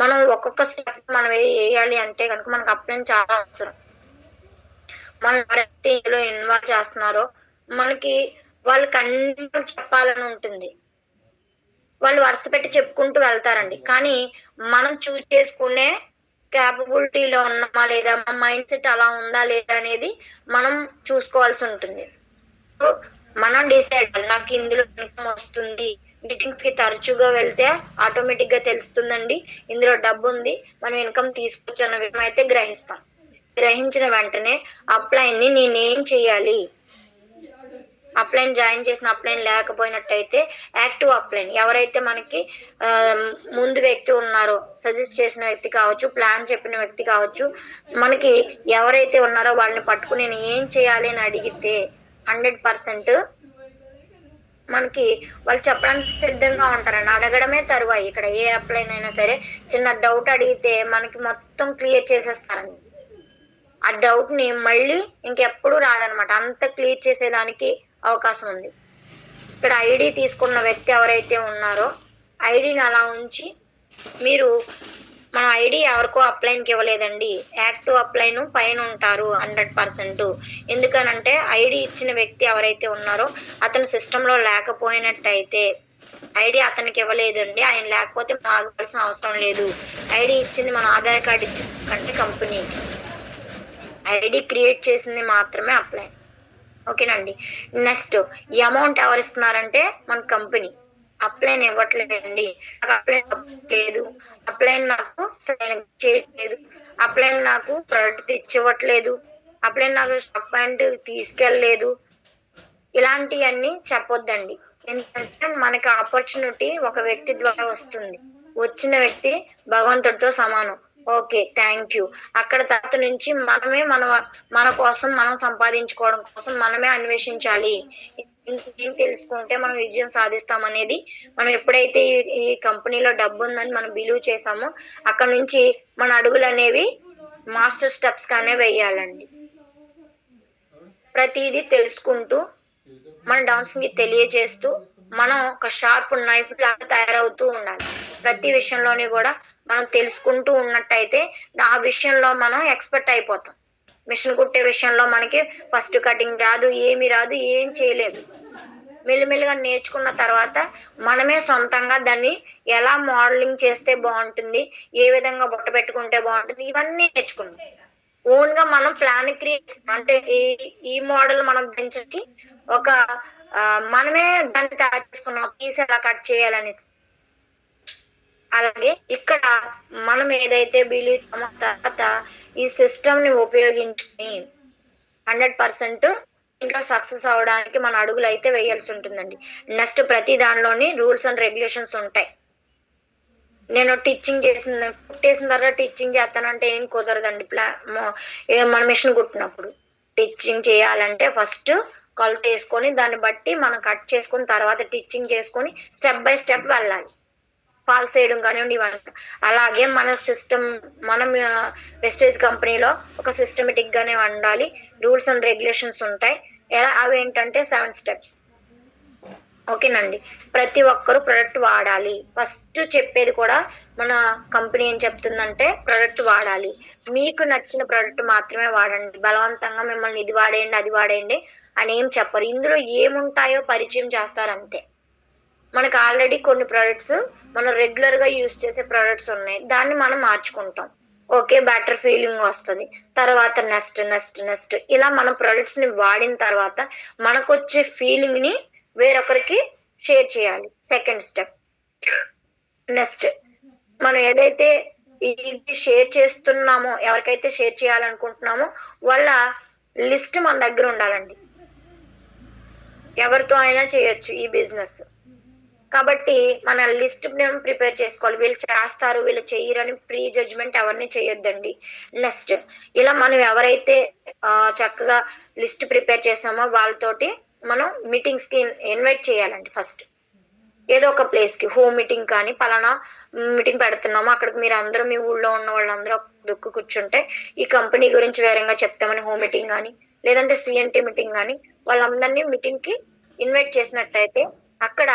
మనం ఒక్కొక్క స్టెప్ మనం వేయాలి అంటే కనుక మనకు అప్లైన్ చాలా అవసరం. మనం ఎవరైతే ఇందులో ఇన్వాల్వ్ చేస్తున్నారో మనకి వాళ్ళకి అన్ని చెప్పాలని ఉంటుంది, వాళ్ళు వరుస పెట్టి చెప్పుకుంటూ వెళ్తారండి. కానీ మనం చూస్ చేసుకునే క్యాపబిలిటీలో ఉన్నామా లేదా, మన మైండ్ సెట్ అలా ఉందా లేదా అనేది మనం చూసుకోవాల్సి ఉంటుంది. మనం డిసైడ్, నాకు ఇందులో ఇన్కమ్ వస్తుంది, మీటింగ్స్ కి తరచుగా వెళ్తే ఆటోమేటిక్ గా తెలుస్తుందండి ఇందులో డబ్బు ఉంది, మనం ఇన్కమ్ తీసుకోవచ్చు అన్న విషయం అయితే గ్రహిస్తాం. గ్రహించిన వెంటనే అప్లైన్ ని నేనేం చెయ్యాలి, అప్లైన్ జాయిన్ చేసిన అప్లైన్ లేకపోయినట్టయితే యాక్టివ్ అప్లైన్, ఎవరైతే మనకి ముందు వ్యక్తి ఉన్నారో, సజెస్ట్ చేసిన వ్యక్తి కావచ్చు, ప్లాన్ చెప్పిన వ్యక్తి కావచ్చు, మనకి ఎవరైతే ఉన్నారో వాళ్ళని పట్టుకుని నేను ఏం చేయాలి అని అడిగితే 100% మనకి వాళ్ళు చెప్పడానికి సిద్ధంగా ఉంటారండి. అడగడమే తరువాయి. ఇక్కడ ఏ అప్లైన్ అయినా సరే చిన్న డౌట్ అడిగితే మనకి మొత్తం క్లియర్ చేసేస్తారండి. ఆ డౌట్ ని మళ్ళీ ఇంకెప్పుడు రాదనమాట, అంత క్లియర్ చేసేదానికి అవకాశం ఉంది. ఇక్కడ ఐడి తీసుకున్న వ్యక్తి ఎవరైతే ఉన్నారో ఐడిని అలా ఉంచి మీరు మన ఐడి ఎవరికో అప్లైన్కి ఇవ్వలేదండి, యాక్టివ్ అప్లైన్ పైన ఉంటారు 100%. ఎందుకనంటే ఐడి ఇచ్చిన వ్యక్తి ఎవరైతే ఉన్నారో అతను సిస్టంలో లేకపోయినట్టయితే ఐడి అతనికి ఇవ్వలేదండి, ఆయన లేకపోతే ఆగాల్సిన అవసరం లేదు. ఐడి ఇచ్చింది మన ఆధార్ కార్డు ఇచ్చిన కంటే కంపెనీకి, ఐడి క్రియేట్ చేసింది మాత్రమే అప్లైన్. ఓకేనండి. నెక్స్ట్ ఈ అమౌంట్ ఎవరు ఇస్తున్నారంటే మన కంపెనీ. అప్లైన్ ఇవ్వట్లేదండి, నాకు అప్లైన్ లేదు, అప్లైన్ నాకు సైన్ చేయట్లేదు, అప్లైన్ నాకు ప్రోడక్ట్ తెచ్చివ్వట్లేదు, అప్లైన్ నాకు స్టాక్ పాయింట్ తీసుకెళ్ళలేదు, ఇలాంటివన్నీ చెప్పొద్దండి. ఎందుకంటే మనకి ఆపర్చునిటీ ఒక వ్యక్తి ద్వారా వస్తుంది, వచ్చిన వ్యక్తి భగవంతుడితో సమానం. Okay, thank you. అక్కడ తర్వాత నుంచి మనమే మన కోసం మనం సంపాదించుకోవడం కోసం మనమే అన్వేషించాలి. ఏం తెలుసుకుంటే మనం విజయం సాధిస్తామనేది, మనం ఎప్పుడైతే ఈ కంపెనీలో డబ్బు ఉందని మనం బిలీవ్ చేసామో అక్కడ నుంచి మన అడుగులు అనేవి మాస్టర్ స్టెప్స్ గానే వేయాలండి. ప్రతిదీ తెలుసుకుంటూ మన డౌన్స్ ని తెలియజేస్తూ మనం ఒక షార్ప్ నైఫ్ లాగా తయారవుతూ ఉండాలి. ప్రతి విషయంలోని కూడా మనం తెలుసుకుంటూ ఉన్నట్టయితే ఆ విషయంలో మనం ఎక్స్పర్ట్ అయిపోతాం. మిషన్ కుట్టే విషయంలో మనకి ఫస్ట్ కటింగ్ రాదు, ఏమి రాదు, ఏం చేయలేదు. మెల్లిమెల్లిగా నేర్చుకున్న తర్వాత మనమే సొంతంగా దాన్ని ఎలా మోడలింగ్ చేస్తే బాగుంటుంది, ఏ విధంగా బుట్ట పెట్టుకుంటే బాగుంటుంది, ఇవన్నీ నేర్చుకున్నాం. ఓన్ గా మనం ప్లాన్ క్రియేట్, అంటే ఈ మోడల్ మనం దించకి ఒక మనమే దాన్ని తయారు చేసుకున్నాం, పీస్ ఎలా కట్ చేయాలని. అలాగే ఇక్కడ మనం ఏదైతే బిలీవ్ తర్వాత ఈ సిస్టమ్ ని ఉపయోగించుకుని 100% ఇంట్లో సక్సెస్ అవడానికి మన అడుగులు అయితే వేయాల్సి ఉంటుందండి. నెక్స్ట్ ప్రతి దానిలోని రూల్స్ అండ్ రెగ్యులేషన్స్ ఉంటాయి. నేను టీచింగ్ కుట్టేసిన తర్వాత టీచింగ్ చేస్తానంటే ఏం కుదరదండి. మన మిషన్ కుట్టినప్పుడు టీచింగ్ చేయాలంటే ఫస్ట్ కొలత వేసుకొని దాన్ని బట్టి మనం కట్ చేసుకుని తర్వాత టీచింగ్ చేసుకొని స్టెప్ బై స్టెప్ వెళ్ళాలి. ఫాల్స్ వేయడం కానివ్వండి ఇవన్నీ. అలాగే మన సిస్టమ్, మనం వెస్టేజ్ కంపెనీలో ఒక సిస్టమేటిక్ గానే ఉండాలి. రూల్స్ అండ్ రెగ్యులేషన్స్ ఉంటాయి. అవి ఏంటంటే 7 స్టెప్స్. ఓకేనండి. ప్రతి ఒక్కరు ప్రొడక్ట్ వాడాలి. ఫస్ట్ చెప్పేది కూడా మన కంపెనీ ఏం చెప్తుందంటే ప్రొడక్ట్ వాడాలి, మీకు నచ్చిన ప్రొడక్ట్ మాత్రమే వాడండి, బలవంతంగా మిమ్మల్ని ఇది వాడేయండి అది వాడేయండి అని ఏం చెప్పరు. ఇందులో ఏముంటాయో పరిచయం చేస్తారు అంతే. మనకు ఆల్రెడీ కొన్ని ప్రొడక్ట్స్ మనం రెగ్యులర్ గా యూజ్ చేసే ప్రొడక్ట్స్ ఉన్నాయి, దాన్ని మనం మార్చుకుంటాం. ఓకే, బెటర్ ఫీలింగ్ వస్తుంది. తర్వాత నెక్స్ట్ ఇలా మనం ప్రొడక్ట్స్ ని వాడిన తర్వాత మనకు వచ్చే ఫీలింగ్ ని వేరొకరికి షేర్ చేయాలి. Second step. నెక్స్ట్ మనం ఏదైతే ఇది షేర్ చేస్తున్నామో, ఎవరికైతే షేర్ చేయాలనుకుంటున్నామో వాళ్ళ లిస్ట్ మన దగ్గర ఉండాలండి. ఎవరితో అయినా చేయొచ్చు ఈ బిజినెస్ కాబట్టి మన లిస్ట్ మేము ప్రిపేర్ చేసుకోవాలి. వీళ్ళు చేస్తారు వీళ్ళు చెయ్యరని ప్రీ జడ్జ్మెంట్ ఎవరిని చేయొద్దండి. నెక్స్ట్ ఇలా మనం ఎవరైతే చక్కగా లిస్ట్ ప్రిపేర్ చేసామో వాళ్ళతోటి మనం మీటింగ్స్ కి ఇన్వైట్ చేయాలండి. ఫస్ట్ ఏదో ఒక ప్లేస్ కి, హోమ్ మీటింగ్ కానీ, పలానా మీటింగ్ పెడుతున్నాము అక్కడికి మీరు అందరూ మీ ఊళ్ళో ఉన్న వాళ్ళందరూ దుక్కు కూర్చుంటే ఈ కంపెనీ గురించి వేరంగా చెప్తామని హోమ్ మీటింగ్ కానీ, లేదంటే సిఎన్టీ మీటింగ్ కానీ, వాళ్ళందరినీ మీటింగ్ కి ఇన్వైట్ చేసినట్టయితే అక్కడ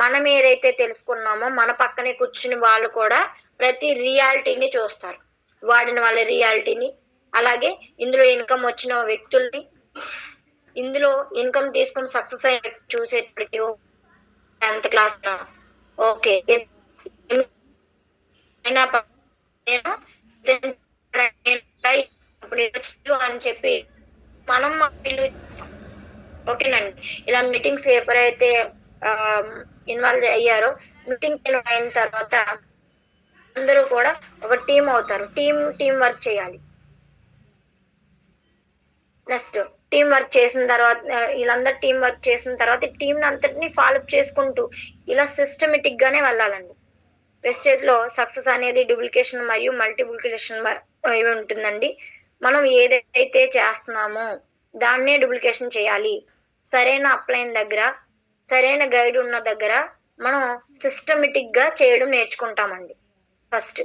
మనం ఏదైతే తెలుసుకున్నామో మన పక్కనే కూర్చుని వాళ్ళు కూడా ప్రతి రియాలిటీని చూస్తారు, వాడిన వాళ్ళ రియాలిటీని, అలాగే ఇందులో ఇన్కమ్ వచ్చిన వ్యక్తుల్ని, ఇందులో ఇన్కమ్ తీసుకుని సక్సెస్ అయ్యే చూసేటప్పటికి 10th క్లాస్ ఓకే అని చెప్పి మనం ఓకేనండి. ఇలా మీటింగ్స్ ఎప్పుడైతే ఇన్వాల్వ్ అయ్యారో, మీటింగ్ అయిన తర్వాత అందరూ కూడా ఒక టీం అవుతారు. టీం వర్క్ చేయాలి. నెక్స్ట్ టీం వర్క్ చేసిన తర్వాత వీళ్ళందరూ టీం వర్క్ చేసిన తర్వాత టీం అంతటిని ఫాలోఅప్ చేసుకుంటూ ఇలా సిస్టమేటిక్ గానే వెళ్ళాలండి. వెస్టేజ్ లో సక్సెస్ అనేది డూప్లికేషన్ మరియు మల్టిప్లికేషన్ ఉంటుందండి. మనం ఏదైతే చేస్తున్నామో దాన్నే డూప్లికేషన్ చేయాలి. సరైన అప్లైన్ దగ్గర, సరైన గైడ్ ఉన్న దగ్గర మనం సిస్టమేటిక్ గా చేయడం నేర్చుకుంటామండి. ఫస్ట్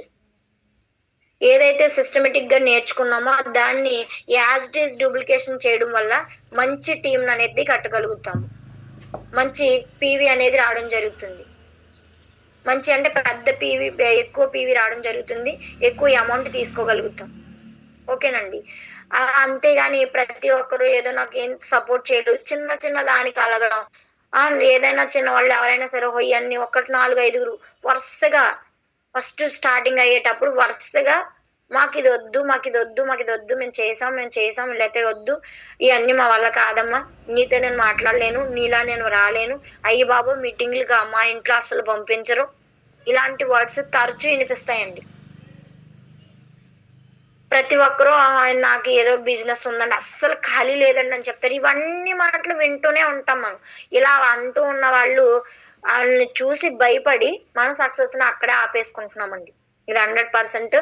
ఏదైతే సిస్టమేటిక్ గా నేర్చుకున్నామో దాన్ని యాజ్ ఇట్ ఈస్ డూప్లికేషన్ చేయడం వల్ల మంచి టీం అనేది కట్టగలుగుతాము, మంచి పీవీ అనేది రావడం జరుగుతుంది. మంచి అంటే పెద్ద పీవీ, ఎక్కువ పీవీ రావడం జరుగుతుంది, ఎక్కువ అమౌంట్ తీసుకోగలుగుతాం. ఓకేనండి. అంతేగాని ప్రతి ఒక్కరు ఏదో నాకు ఏం సపోర్ట్ చేయడు, చిన్న చిన్న దానికి అలగడం. ఏదైనా చిన్నవాళ్ళు ఎవరైనా సరే అన్ని ఒకటి 4, 5 వరుసగా ఫస్ట్ స్టార్టింగ్ అయ్యేటప్పుడు వరుసగా మాకిదొద్దు, మాకిదొద్దు, మాకిదొద్దు, మేము చేసాం, లేతే వద్దు, ఇయన్నీ మా వల్ల కాదమ్మా, నీతో నేను మాట్లాడలేను, నీలా నేను రాలేను, అయ్య బాబోయ్ మీటింగ్‌లుగా మా ఇంట్లో అస్సలు పంపించరు. ఇలాంటి వర్డ్స్ తరచూ వినిపిస్తాయండి. ప్రతి ఒక్కరు నాకు ఏదో బిజినెస్ ఉందండి, అస్సలు ఖాళీ లేదండి అని చెప్తారు. ఇవన్నీ మాటలు వింటూనే ఉంటాం మనం. ఇలా అంటూ ఉన్న వాళ్ళు ఆళ్ళని చూసి భయపడి మన సక్సెస్‌ని అక్కడే ఆపేసుకుంటున్నామండి. ఇది 100%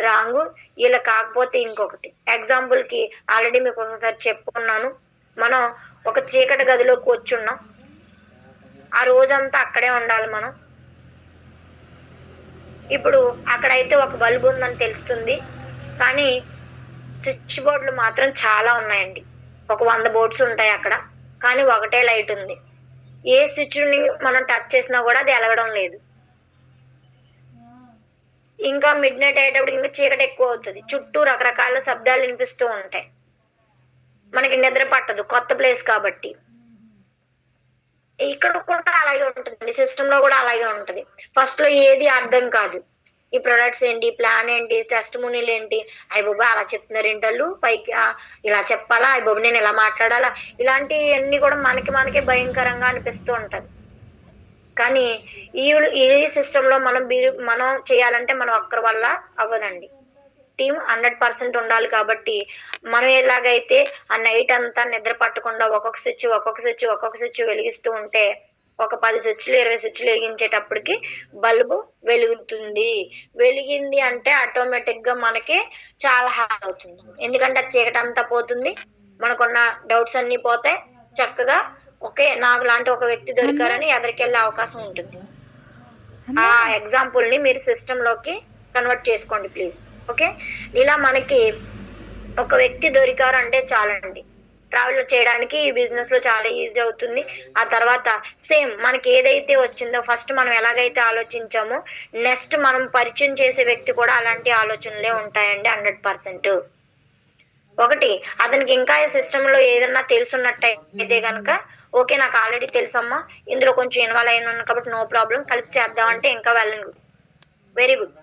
రాంగు. ఇలా కాకపోతే ఇంకొకటి ఎగ్జాంపుల్‌కి ఆల్రెడీ మీకు ఒకసారి చెప్పుకున్నాను. మనం ఒక చీకటి గదిలో కూర్చున్నాం. ఆ రోజంతా అక్కడే ఉండాలి మనం. ఇప్పుడు అక్కడైతే ఒక బల్బ్ ఉందని తెలుస్తుంది. కానీ స్విచ్ బోర్డ్‌లు మాత్రం చాలా ఉన్నాయండి. ఒక 100 బోర్డ్స్ ఉంటాయి అక్కడ. కానీ ఒకటే లైట్ ఉంది. ఏ స్విచ్‌ని మనం టచ్ చేసినా గూడా అది ఎలగడం లేదు. ఇంకా మిడ్‌నైట్ అయ్యేటప్పటికి ఇంకా చీకటి ఎక్కువవుతది. చుట్టూ రకరకాల శబ్దాలు వినిపిస్తూ ఉంటాయి. మనకి నిద్ర పట్టదు, కొత్త ప్లేస్ కాబట్టి. ఇక్కడ కూడా అలాగే ఉంటుందండి. సిస్టమ్‌లో గూడా అలాగే ఉంటది. ఫస్ట్‌లో ఏది అర్థం కాదు. ఈ ప్రొడక్ట్స్ ఏంటి? ప్లాన్ ఏంటి? టెస్టిమోనియలేంటి? అయ్యబాబోయ్! అలా చెప్తున్నారేంటాళ్ళు? పైకి ఇలా చెప్పాలా? అయ్యబాబోయ్! నేను ఇలా మాట్లాడాలా? ఇలాంటియన్నీ కూడా మనకే భయంకరంగా అనిపిస్తూ ఉంటది. కానీ ఈ సిస్టమ్‌లో మనం చేయాలంటే మన ఒక్కరి వల్ల అవ్వదండి. టీమ్ 100% ఉండాలి కాబట్టి, మనం ఎలాగైతే ఆ నైట్ అంతా నిద్ర పట్టకుండా ఒక్కొక్క స్విచ్ వెలిగిస్తూ ఉంటే, ఒక 10 స్విచ్‌లు, 20 స్విచ్‌లు ఎలిగించేటప్పటికి బల్బు వెలుగుతుంది. వెలిగింది అంటే ఆటోమేటిక్‌గా మనకి చాలా హ్యాపీ అవుతుంది. ఎందుకంటే ఆ చీకటంతా పోతుంది. మనకున్న డౌట్స్ అన్నీ పోతాయి. చక్కగా ఓకే, నాకులాంటి ఒక వ్యక్తి దొరికారని ఎదరికెళ్ళే అవకాశం ఉంటుంది. ఆ ఎగ్జాంపుల్‌ని మీరు సిస్టమ్‌లోకి కన్వర్ట్ చేసుకోండి ప్లీజ్. ఓకే. ఇలా మనకి ఒక వ్యక్తి దొరికారంటే చాలండి. ట్రావెల్ చేయడానికి ఈ బిజినెస్‌లో చాలా ఈజీ అవుతుంది. ఆ తర్వాత సేమ్ మనకి ఏదైతే వచ్చిందో ఫస్ట్ మనం ఎలాగైతే ఆలోచించామో, నెక్స్ట్ మనం పరిచయం చేసే వ్యక్తి కూడా అలాంటి ఆలోచనలే ఉంటాయండి 100%. ఒకటి అతనికి ఇంకా ఈ సిస్టమ్‌లో ఏదన్నా తెలుసున్నట్టయితే గనక, ఓకే, నాకు ఆల్రెడీ తెలుసమ్మా, ఇందులో కొంచెం ఇన్వాల్వ్ అయినాను కాబట్టి నో ప్రాబ్లమ్, కలిసి చేద్దాం అంటే ఇంకా వెరీ గుడ్.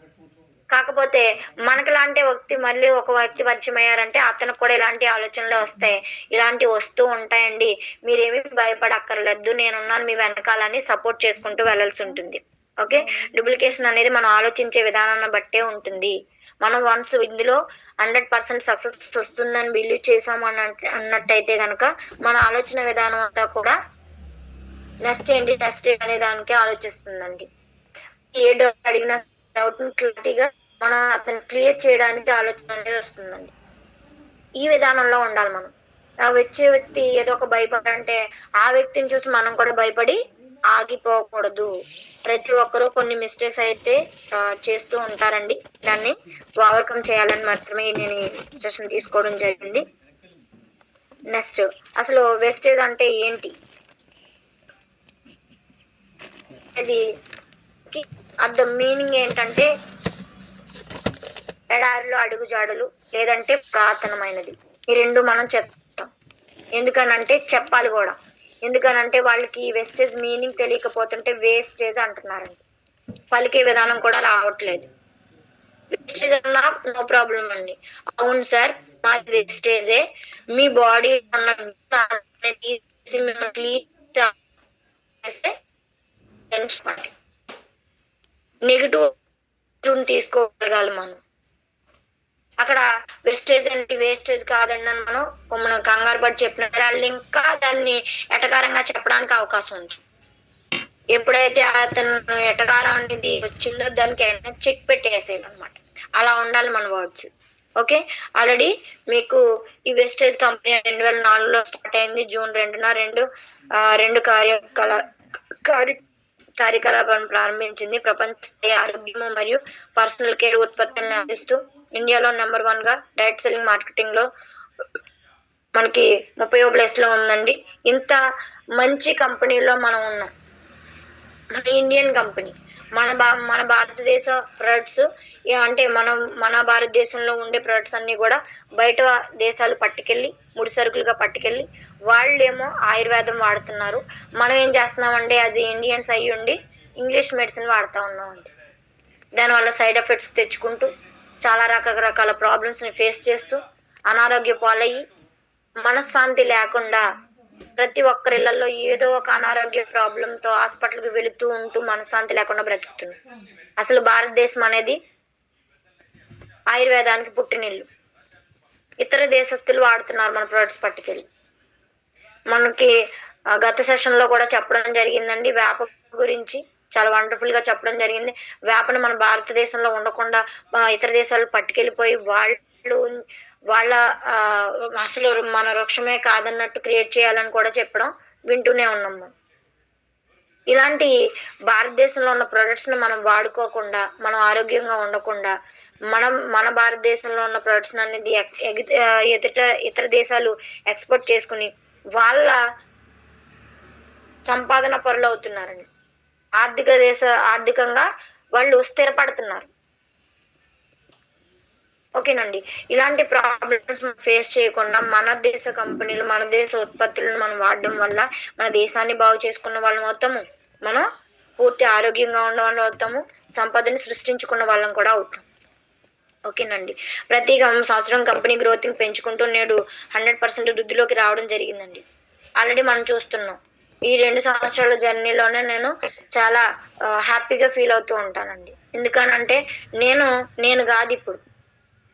కాకపోతే మనకులాంటి మళ్ళీ ఒక వ్యక్తి పరిచయం అయ్యారంటే అతనికి కూడా ఇలాంటి ఆలోచనలే వస్తాయి. ఇలాంటివి వస్తూ ఉంటాయండి. మీరేమీ భయపడక్కర్లేదు. నేనున్నాను మీ వెనకాలని సపోర్ట్ చేసుకుంటూ వెళ్ళాల్సి ఉంటుంది. ఓకే. డూప్లికేషన్ అనేది మనం ఆలోచించే విధానాన్ని బట్టే ఉంటుంది. మనం వన్స్ ఇందులో 100% సక్సెస్ వస్తుందని బిలీవ్ చేసాము అన్నట్టయితే గనక మన ఆలోచన విధానం అంతా కూడా నెక్స్ట్ ఏంటి అనే దానికే ఆలోచిస్తుందండి. ఏ డౌట్ అడిగినా డౌట్‌ని క్లారిటీగా మనం అతన్ని క్లియర్ చేయడానికి ఆలోచన అనేది వస్తుందండి. ఈ విధానంలో ఉండాలి మనం. ఆ వచ్చే వ్యక్తి ఏదో ఒక భయపడంటే ఆ వ్యక్తిని చూసి మనం కూడా భయపడి ఆగిపోకూడదు. ప్రతి ఒక్కరు కొన్ని మిస్టేక్స్ అయితే చేస్తూ ఉంటారండి. దాన్ని ఓవర్‌కమ్ చేయాలని మాత్రమే నేను ఈ సెషన్ తీసుకోవడం జరిగింది. నెక్స్ట్ అసలు వేస్టేజ్ అంటే ఏంటి? అది అర్థం మీనింగ్ ఏంటంటే ఎడారిలో అడుగుజాడలు, లేదంటే పురాతనమైనది. ఈ 2 మనం చెప్తాం. ఎందుకనంటే చెప్పాలి గూడా. ఎందుకనంటే వాళ్ళకి వెస్టేజ్ మీనింగ్ తెలియకపోతుంటే వేస్టేజ్ అంటున్నారండి. పలికే విధానం కూడా రావట్లేదు. వేస్టేజ్ అన్నా నో ప్రాబ్లమ్ అండి. అవును సార్, నాది వేస్టేజే. మీ బాడీ ఉన్న తీసి మిమ్మల్ని క్లీన్ చేస్తే తెలుసుకోండి. నెగెటివ్ తీసుకోగలగాలి మనం. అక్కడ వేస్టేజ్ కాదండి అని మనం కంగారు పడి చెప్పిన వాళ్ళు ఇంకా దాన్ని ఎటకారంగా చెప్పడానికి అవకాశం ఉంది. ఎప్పుడైతే అతను ఎటకారం అనేది వచ్చిందో దానికి చెక్ పెట్టేసేయాలన్నమాట. అలా ఉండాలి మన వర్డ్స్. ఓకే. ఆల్రెడీ మీకు ఈ వెస్టేజ్ కంపెనీ 2004లో స్టార్ట్ అయింది. జూన్ 2న రెండు కార్యకలాపాలను ప్రారంభించింది. ప్రపంచ స్థాయి ఆరోగ్యము మరియు పర్సనల్ కేర్ ఉత్పత్తులను అందిస్తూ ఇండియాలో నెంబర్ 1గా డైరెక్ట్ సెల్లింగ్ మార్కెటింగ్ లో మనకి 30వ ప్లేస్ లో ఉందండి. ఇంత మంచి కంపెనీలో మనం ఉన్నాం. మన ఇండియన్ కంపెనీ. మన భారతదేశ ప్రొడక్ట్స్ అంటే మన భారతదేశంలో ఉండే ప్రొడక్ట్స్ అన్నీ కూడా బయట దేశాలు పట్టుకెళ్ళి ముడి సరుకులుగా పట్టుకెళ్ళి వాళ్ళేమో ఆయుర్వేదం వాడుతున్నారు. మనం ఏం చేస్తున్నామంటే యాజ్ ఇండియన్స్ అయ్యి ఉండి ఇంగ్లీష్ మెడిసిన్ వాడుతూ ఉన్నామండి. దానివల్ల సైడ్ ఎఫెక్ట్స్ తెచ్చుకుంటూ చాలా రకరకాల ప్రాబ్లమ్స్ని ఫేస్ చేస్తూ అనారోగ్య పాలయ్యి మనశ్శాంతి లేకుండా ప్రతి ఒక్కరిళ్లలో ఏదో ఒక అనారోగ్య ప్రాబ్లంతో హాస్పిటల్కి వెళుతూ ఉంటూ మనశ్శాంతి లేకుండా బ్రతుకుతుంది. అసలు భారతదేశం అనేది ఆయుర్వేదానికి పుట్టినిల్లు. ఇతర దేశస్తులు వాడుతున్నారు మన ప్రొడక్ట్స్ పట్టుకెళ్ళి. మనకి గత సెషన్లో కూడా చెప్పడం జరిగిందండి వేప గురించి, చాలా వండర్ఫుల్ గా చెప్పడం జరిగింది. వేపను మన భారతదేశంలో ఉండకుండా ఇతర దేశాలు పట్టుకెళ్ళిపోయి వాళ్ళ అసలు మన వృక్షమే కాదన్నట్టు క్రియేట్ చేయాలని కూడా చెప్పడం వింటూనే ఉన్నాము. ఇలాంటి భారతదేశంలో ఉన్న ప్రొడక్ట్స్ ని మనం వాడుకోకుండా, మనం ఆరోగ్యంగా ఉండకుండా, మన భారతదేశంలో ఉన్న ప్రొడక్ట్స్ అనేది ఇతర దేశాలు ఎక్స్పోర్ట్ చేసుకుని వాళ్ళ సంపాదన పరులు అవుతున్నారండి. ఆర్థికంగా వాళ్ళు స్థిరపడుతున్నారు. ఓకేనండి. ఇలాంటి ప్రాబ్లమ్స్ ఫేస్ చేయకుండా మన దేశ కంపెనీలు, మన దేశ ఉత్పత్తులను మనం వాడడం వల్ల మన దేశాన్ని బాగు చేసుకున్న వాళ్ళం అవుతాము, మనం పూర్తి ఆరోగ్యంగా ఉన్న వాళ్ళం అవుతాము, సంపదని సృష్టించుకున్న వాళ్ళం కూడా అవుతాం. ఓకేనండి. ప్రతి సంవత్సరం కంపెనీ గ్రోతింగ్ పెంచుకుంటూ నేడు 100% వృద్ధిలోకి రావడం జరిగిందండి. ఆల్రెడీ మనం చూస్తున్నాం. ఈ 2 సంవత్సరాల జర్నీలోనే నేను చాలా హ్యాపీగా ఫీల్ అవుతూ ఉంటానండి. ఎందుకనంటే నేను కాదు ఇప్పుడు.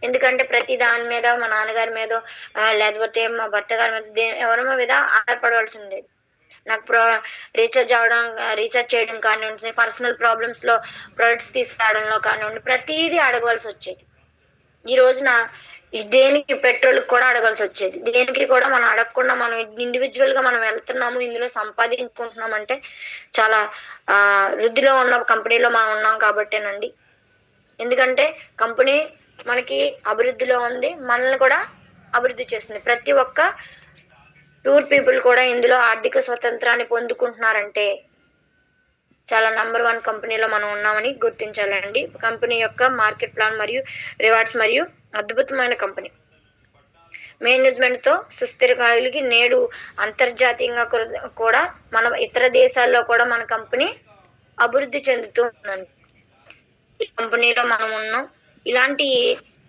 ఎందుకంటే ప్రతి దాని మీద మా నాన్నగారి మీద లేకపోతే మా భర్త గారి మీద ఎవరి మీద ఆధారపడవలసి ఉండేది. నాకు రీఛార్జ్ చేయడం కానివ్వండి, పర్సనల్ ప్రాబ్లమ్స్ లో ప్రొడక్ట్స్ తీసుకురావడంలో కానివ్వండి, ప్రతిదీ అడగవలసి వచ్చేది. ఈ రోజున దేనికి పెట్రోల్ కూడా అడగాల్సి వచ్చేది. దేనికి కూడా మనం అడగకుండా మనం ఇండివిజువల్ గా మనం వెళ్తున్నాము, ఇందులో సంపాదించుకుంటున్నాం అంటే చాలా వృద్ధిలో ఉన్న కంపెనీలో మనం ఉన్నాం కాబట్టేనండి. ఎందుకంటే కంపెనీ మనకి అభివృద్ధిలో ఉంది, మనల్ని కూడా అభివృద్ధి చేస్తుంది. ప్రతి ఒక్క టూర్ పీపుల్ కూడా ఇందులో ఆర్థిక స్వతంత్రాన్ని పొందుకుంటున్నారంటే చాలా నంబర్ 1 కంపెనీలో మనం ఉన్నామని గుర్తించాలండి. కంపెనీ యొక్క మార్కెట్ ప్లాన్ మరియు రివార్డ్స్ మరియు అద్భుతమైన కంపెనీ మేనేజ్మెంట్ తో సుస్థిర కలిగి నేడు అంతర్జాతీయంగా కూడా మన ఇతర దేశాల్లో కూడా మన కంపెనీ అభివృద్ధి చెందుతూ ఉందండి. కంపెనీలో మనం ఉన్నాం. ఇలాంటి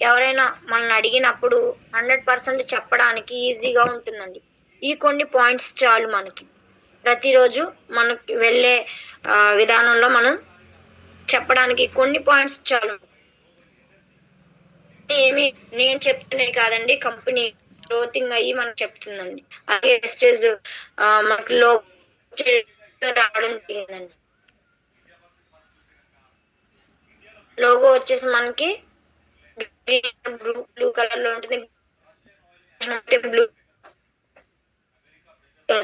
ఎవరైనా మనల్ని అడిగినప్పుడు 100% చెప్పడానికి ఈజీగా ఉంటుందండి. ఈ కొన్ని పాయింట్స్ చాలు మనకి ప్రతిరోజు మనకి వెళ్ళే విధానంలో మనం చెప్పడానికి కొన్ని పాయింట్స్ చాలు. ఏమి నేను చెప్తున్నది కాదండి, కంపెనీ గ్రోతింగ్ అయ్యి మనకు చెప్తుందండి. అలాగే వెస్టేజ్ మనకి రావడం జరిగిందండి. లోగో వచ్చేసి మనకి బ్లూ కలర్ లో ఉంటుంది. బ్లూ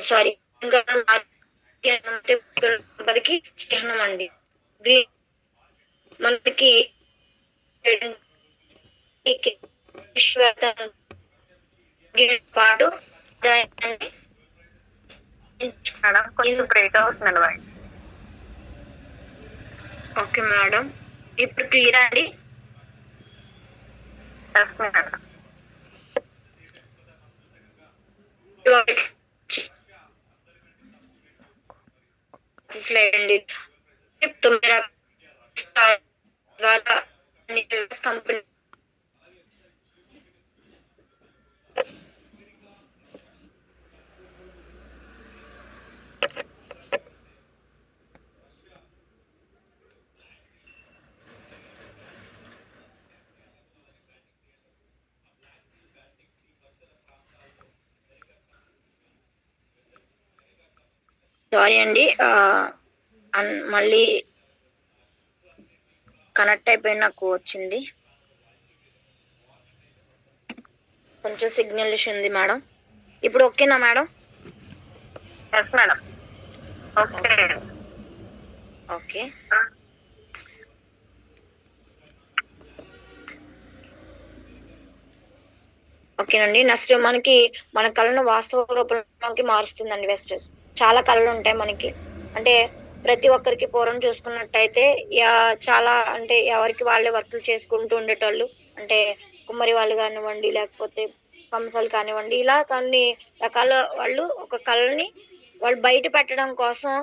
సారీ పదికి చిహ్నం అండి. గ్రీన్ మనకి పాటు కొంచెం బ్రేక్ అవుతుందండి వాయిస్. ఓకే మేడం, ఇప్పుడు క్లియర్ అండి. అండి కంపెనీ సారీ అండి, మళ్ళీ కనెక్ట్ అయిపోయి నాకు వచ్చింది. కొంచెం సిగ్నల్ ఇష్యూ ఉంది మేడం. ఇప్పుడు ఓకేనా madam? Yes madam. Okay okay ఓకేనండి. నెక్స్ట్ మనకి మన కళను వాస్తవ రూపంలోకి మారుస్తుందండి వెస్టేజ్. చాలా కళలు ఉంటాయి మనకి. అంటే ప్రతి ఒక్కరికి పూర్వం చూసుకున్నట్టయితే చాలా అంటే ఎవరికి వాళ్ళే వర్కులు చేసుకుంటూ ఉండేటోళ్ళు. అంటే కుమ్మరి వాళ్ళు కానివ్వండి, లేకపోతే కంసాలు కానివ్వండి, ఇలా కొన్ని రకాల వాళ్ళు ఒక కళని వాళ్ళు బయట పెట్టడం కోసం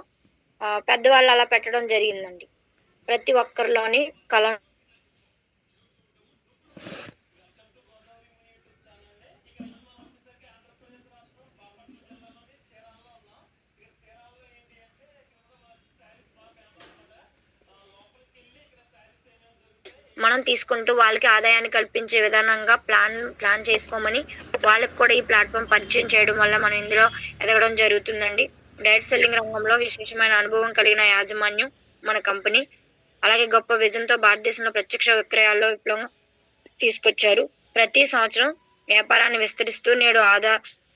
పెద్దవాళ్ళు అలా పెట్టడం జరిగిందండి. ప్రతి ఒక్కరిలోని కళ మనం తీసుకుంటూ వాళ్ళకి ఆదాయాన్ని కల్పించే విధానంగా ప్లాన్ చేసుకోమని వాళ్ళకి కూడా ఈ ప్లాట్‌ఫార్మ్ పరిచయం చేయడం వల్ల మనం ఇందులో ఎదగడం జరుగుతుందండి. డైరెక్ట్ సెల్లింగ్ రంగంలో విశేషమైన అనుభవం కలిగిన యాజమాన్యం మన కంపెనీ. అలాగే గొప్ప విజన్‌తో భారతదేశంలో ప్రత్యక్ష విక్రయాల్లో విప్లవం తీసుకొచ్చారు. ప్రతి సంవత్సరం వ్యాపారాన్ని విస్తరిస్తూ నేడు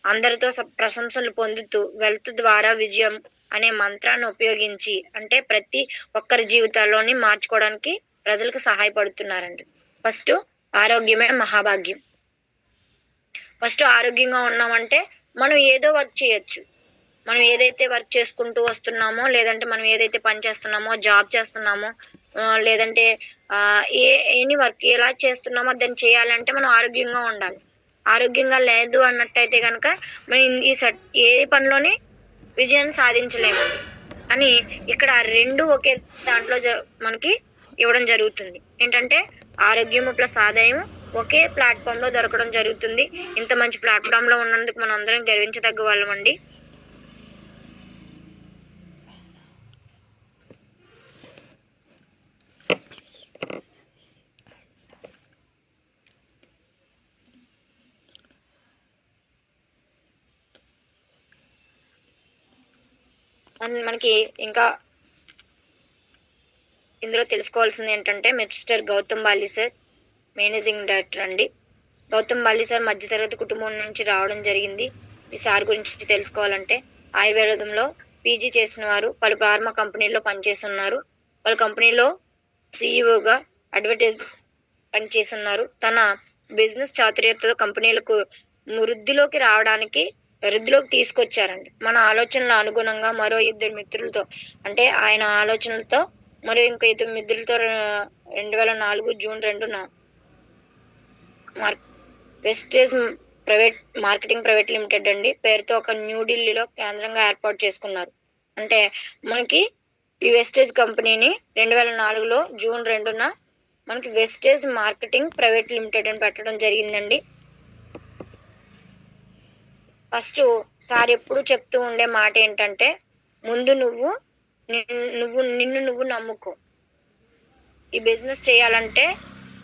అందరితో ప్రశంసలు పొందుతూ వెల్త్ ద్వారా విజయం అనే మంత్రాన్ని ఉపయోగించి అంటే ప్రతి ఒక్కరి జీవితాల్లోని మార్చుకోవడానికి ప్రజలకు సహాయపడుతున్నారండి. ఫస్ట్ ఆరోగ్యమే మహాభాగ్యం. ఫస్ట్ ఆరోగ్యంగా ఉన్నామంటే మనం ఏదో వర్క్ చేయొచ్చు. మనం ఏదైతే వర్క్ చేసుకుంటూ వస్తున్నామో, లేదంటే మనం ఏదైతే పని చేస్తున్నామో, జాబ్ చేస్తున్నామో, లేదంటే ఎనీ వర్క్ ఎలా చేస్తున్నామో దాన్ని చేయాలంటే మనం ఆరోగ్యంగా ఉండాలి. ఆరోగ్యంగా లేదు అన్నట్టయితే గనక మనం ఏ పనిలోని విజయాన్ని సాధించలేమండి. కానీ ఇక్కడ 2 ఒకే దాంట్లో మనకి ఇవ్వడం జరుగుతుంది. ఏంటంటే ఆరోగ్యము ప్లస్ ఆదాయం ఒకే ప్లాట్‌ఫార్మ్‌లో దొరకడం జరుగుతుంది. ఇంత మంచి ప్లాట్‌ఫార్మ్‌లో ఉన్నందుకు మనందరం గర్వించదగ్గ వాళ్ళమండి. మనకి ఇంకా ఇందులో తెలుసుకోవాల్సింది ఏంటంటే mister Gautam Bali sir managing director అండి. గౌతమ్ బాలి సార్ మధ్యతరగతి కుటుంబం నుంచి రావడం జరిగింది. ఈ సార్ గురించి తెలుసుకోవాలంటే ఆయుర్వేదంలో పీజీ చేసిన వారు, పలు ఫార్మా కంపెనీల్లో పనిచేస్తున్నారు. వాళ్ళ కంపెనీలో సీఈఓగా అడ్వర్టైజ్ పనిచేస్తున్నారు. తన బిజినెస్ చాతుర్యతతో కంపెనీలకు వృద్ధిలోకి తీసుకొచ్చారండి. మన ఆలోచనల అనుగుణంగా మరో 2 మిత్రులతో అంటే ఆయన ఆలోచనలతో మరో ఇంకో 2 మిత్రులతో 2004 జూన్ 2న వెస్టేజ్ మార్కెటింగ్ ప్రైవేట్ లిమిటెడ్ అండి పేరుతో ఒక న్యూఢిల్లీలో కేంద్రంగా ఏర్పాటు చేసుకున్నారు. అంటే మనకి ఈ వెస్టేజ్ కంపెనీని 2004లో జూన్ 2న మనకి వెస్టేజ్ మార్కెటింగ్ ప్రైవేట్ లిమిటెడ్ అని పెట్టడం జరిగిందండి. ఫస్ట్ సార్ ఎప్పుడు చెప్తూ ఉండే మాట ఏంటంటే ముందు నిన్ను నమ్ముకో. ఈ బిజినెస్ చేయాలంటే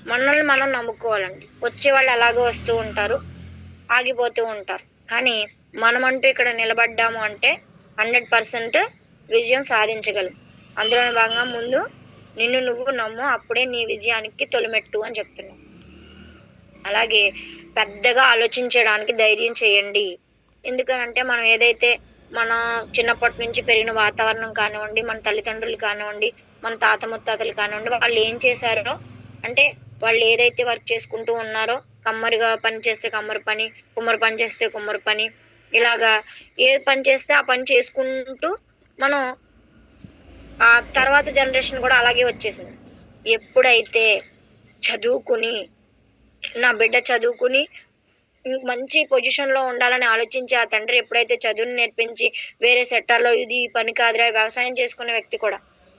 మనల్ని మనం నమ్ముకోవాలండి. వచ్చేవాళ్ళు అలాగే వస్తూ ఉంటారు, ఆగిపోతూ ఉంటారు. కానీ మనమంటూ ఇక్కడ నిలబడ్డాము అంటే 100% విజయం సాధించగలం. అందులోని భాగంగా ముందు నిన్ను నువ్వు నమ్ము, అప్పుడే నీ విజయానికి తొలిమెట్టు అని చెప్తున్నాను. అలాగే పెద్దగా ఆలోచించడానికి ధైర్యం చేయండి. ఎందుకనంటే మనం ఏదైతే మన చిన్నప్పటి నుంచి పెరిగిన వాతావరణం కానివ్వండి, మన తల్లిదండ్రులు కానివ్వండి, మన తాత ముత్తాతలు కానివ్వండి, వాళ్ళు ఏం చేశారో అంటే వాళ్ళు ఏదైతే వర్క్ చేసుకుంటూ ఉన్నారో కమ్మరిగా పని చేస్తే కమ్మరి పని, కుమ్మరి పని చేస్తే కుమ్మరి పని, ఇలాగా ఏ పని చేస్తే ఆ పని చేసుకుంటూ మనం ఆ తర్వాత జనరేషన్ కూడా అలాగే వచ్చేసింది. ఎప్పుడైతే చదువుకుని నా బిడ్డ చదువుకుని మంచి పొజిషన్‌లో ఉండాలని ఆలోచించి ఆ తండ్రి ఎప్పుడైతే చదువుని నేర్పించి వేరే సెక్టార్‌లో ఇది పని కాదురా వ్యవసాయం చేసుకునే వ్యక్తి కూడా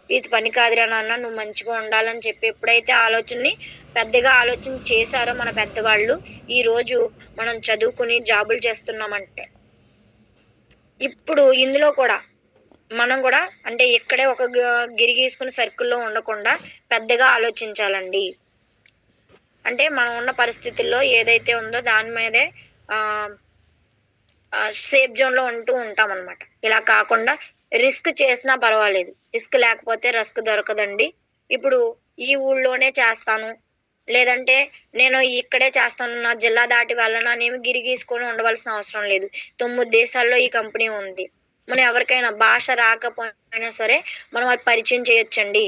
ఇది పని కాదురా నాన్న నువ్వు మంచిగా ఉండాలని చెప్పి ఎప్పుడైతే ఆలోచనని పెద్దగా ఆలోచన చేశారో మన పెద్దవాళ్ళు ఈరోజు మనం చదువుకుని జాబులు చేస్తున్నామంటే ఇప్పుడు ఇందులో కూడా మనం కూడా అంటే ఇక్కడే ఒక గిరి గీసుకుని సర్కిల్‌లో ఉండకుండా పెద్దగా ఆలోచించాలండి. అంటే మనం ఉన్న పరిస్థితుల్లో ఏదైతే ఉందో దాని మీదే సేఫ్ జోన్‌లో ఉంటూ ఉంటామన్నమాట. ఇలా కాకుండా రిస్క్ చేసినా పర్వాలేదు. రిస్క్ లేకపోతే రస్క్ దొరకదండి. ఇప్పుడు ఈ ఊళ్ళోనే చేస్తాను, లేదంటే నేను ఇక్కడే చేస్తాను, నా జిల్లా దాటి వెళ్ళను అనేమి గిరి గీసుకొని ఉండవలసిన అవసరం లేదు. 9 దేశాల్లో ఈ కంపెనీ ఉంది. మనం ఎవరికైనా భాష రాకపోయినా సరే మనం అది పరిచయం చేయొచ్చండి.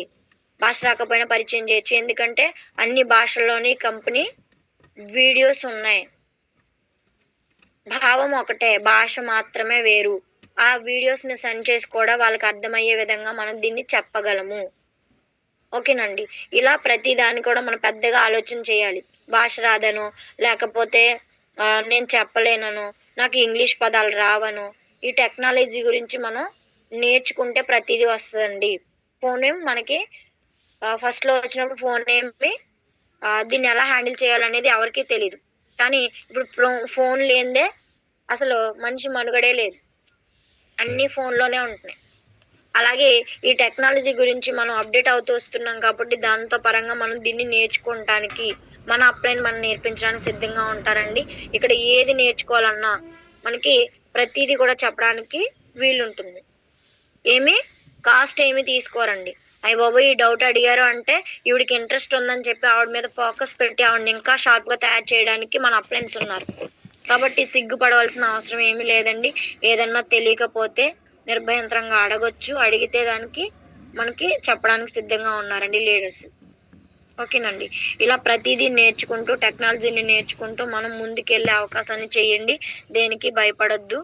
భాష రాకపోయినా పరిచయం చేయొచ్చు. ఎందుకంటే అన్ని భాషల్లోని కంపెనీ వీడియోస్ ఉన్నాయి. భావం ఒకటే, భాష మాత్రమే వేరు. ఆ వీడియోస్ని సెండ్ చేసి కూడా వాళ్ళకి అర్థమయ్యే విధంగా మనం దీన్ని చెప్పగలము. ఓకేనండి. ఇలా ప్రతి దాన్ని కూడా మనం పెద్దగా ఆలోచన చేయాలి. భాష రాదనో, లేకపోతే నేను చెప్పలేననో, నాకు ఇంగ్లీష్ పదాలు రావనో, ఈ టెక్నాలజీ గురించి మనం నేర్చుకుంటే ప్రతీదీ వస్తదండి. ఫోనేమో మనకి ఫస్ట్‌లో వచ్చినప్పుడు ఫోనేమి దీన్ని ఎలా హ్యాండిల్ చేయాలనేది ఎవరికీ తెలీదు. కానీ ఇప్పుడు ఫోన్ లేనిదే అసలు మనిషి మనుగడే లేదు. అన్నీ ఫోన్‌లోనే ఉంటున్నాయి. అలాగే ఈ టెక్నాలజీ గురించి మనం అప్‌డేట్ అవుతూ వస్తున్నాం కాబట్టి దాంతో పరంగా మనం దీన్ని నేర్చుకుంటానికి, మన అప్లైని మనం నేర్పించడానికి సిద్ధంగా ఉంటారండి. ఇక్కడ ఏది నేర్చుకోవాలన్నా మనకి ప్రతీది కూడా చెప్పడానికి వీలుంటుంది. ఏమి కాస్ట్ ఏమి తీసుకోరండి. అయ్యబాబోయ్! ఈ డౌట్ అడిగారు అంటే ఈవిడకి ఇంట్రెస్ట్ ఉందని చెప్పి ఆవిడ మీద ఫోకస్ పెట్టి ఆవిడని ఇంకా షార్ప్‌గా తయారు చేయడానికి మన అప్లైన్స్ ఉన్నారు. కాబట్టి సిగ్గుపడవలసిన అవసరం ఏమీ లేదండి. ఏదన్నా తెలియకపోతే నిర్భయంత్రంగా అడగొచ్చు. అడిగితే దానికి మనకి చెప్పడానికి సిద్ధంగా ఉన్నారండి లీడర్స్. ఓకేనండి. ఇలా ప్రతీదీ నేర్చుకుంటూ, టెక్నాలజీని నేర్చుకుంటూ మనం ముందుకెళ్ళే అవకాశాన్ని చేయండి. దేనికి భయపడొద్దు.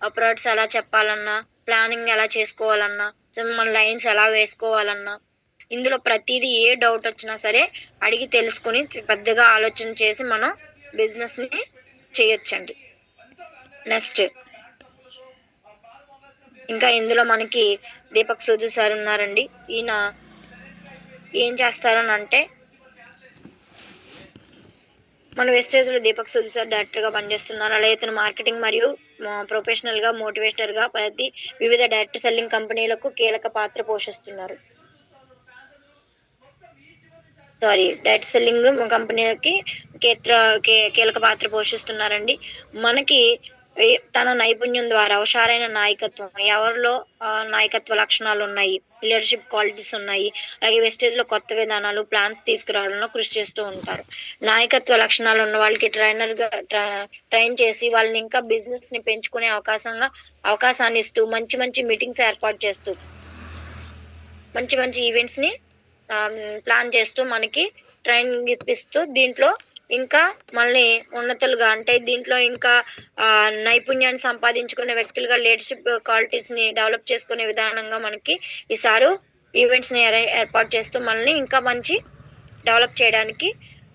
అప్రోడ్స్ ఎలా చెప్పాలన్నా, ప్లానింగ్ ఎలా చేసుకోవాలన్నా, మన లైన్స్ ఎలా వేసుకోవాలన్నా, ఇందులో ప్రతీదీ ఏ డౌటొచ్చినా సరే అడిగి తెలుసుకొని పెద్దగా ఆలోచన చేసి మనం బిజినెస్‌ని చేయొచ్చండి. నెక్స్ట్ ఇంకా ఇందులో మనకి దీపక్ సూదు సార్ ఉన్నారండి. ఈయన ఏం చేస్తారనంటే మన వెస్టేజ్‌లో దీపక్ సూది సార్ డైరెక్టర్‌గా పనిచేస్తున్నారు. అలాగే ఇతను మార్కెటింగ్ మరియు ప్రొఫెషనల్‌గా, మోటివేటర్‌గా వివిధ డైరెక్ట్ సెల్లింగ్ కంపెనీలకు కీలక పాత్ర పోషిస్తున్నారు. డైరెక్ట్ సెల్లింగ్ కంపెనీలకి కీలక పాత్ర పోషిస్తున్నారండి. మనకి తన నైపుణ్యం ద్వారా హుషారైన నాయకత్వం, ఎవరిలో నాయకత్వ లక్షణాలున్నాయి, లీడర్‌షిప్ క్వాలిటీస్ ఉన్నాయి. అలాగే వెస్టేజ్‌లో కొత్త విధానాలు, ప్లాన్స్ తీసుకురావడంలో కృషి చేస్తూ ఉంటారు. నాయకత్వ లక్షణాలు ఉన్న వాళ్ళకి ట్రైన్ చేసి వాళ్ళని ఇంకా బిజినెస్‌ని పెంచుకునే అవకాశాన్ని ఇస్తూ మంచి మంచి మీటింగ్స్ ఏర్పాటు చేస్తూ, మంచి మంచి ఈవెంట్స్‌ని ప్లాన్ చేస్తూ మనకి ట్రైనింగ్ ఇప్పిస్తూ దీంట్లో ఇంకా మళ్ళీ ఉన్నతులుగా అంటే దీంట్లో ఇంకా నైపుణ్యాన్ని సంపాదించుకునే వ్యక్తులుగా లీడర్‌షిప్ క్వాలిటీస్‌ని డెవలప్ చేసుకునే విధానంగా మనకి ఈ సారు ఈవెంట్స్‌ని ఏర్పాటు చేస్తూ మనల్ని ఇంకా మంచి డెవలప్ చేయడానికి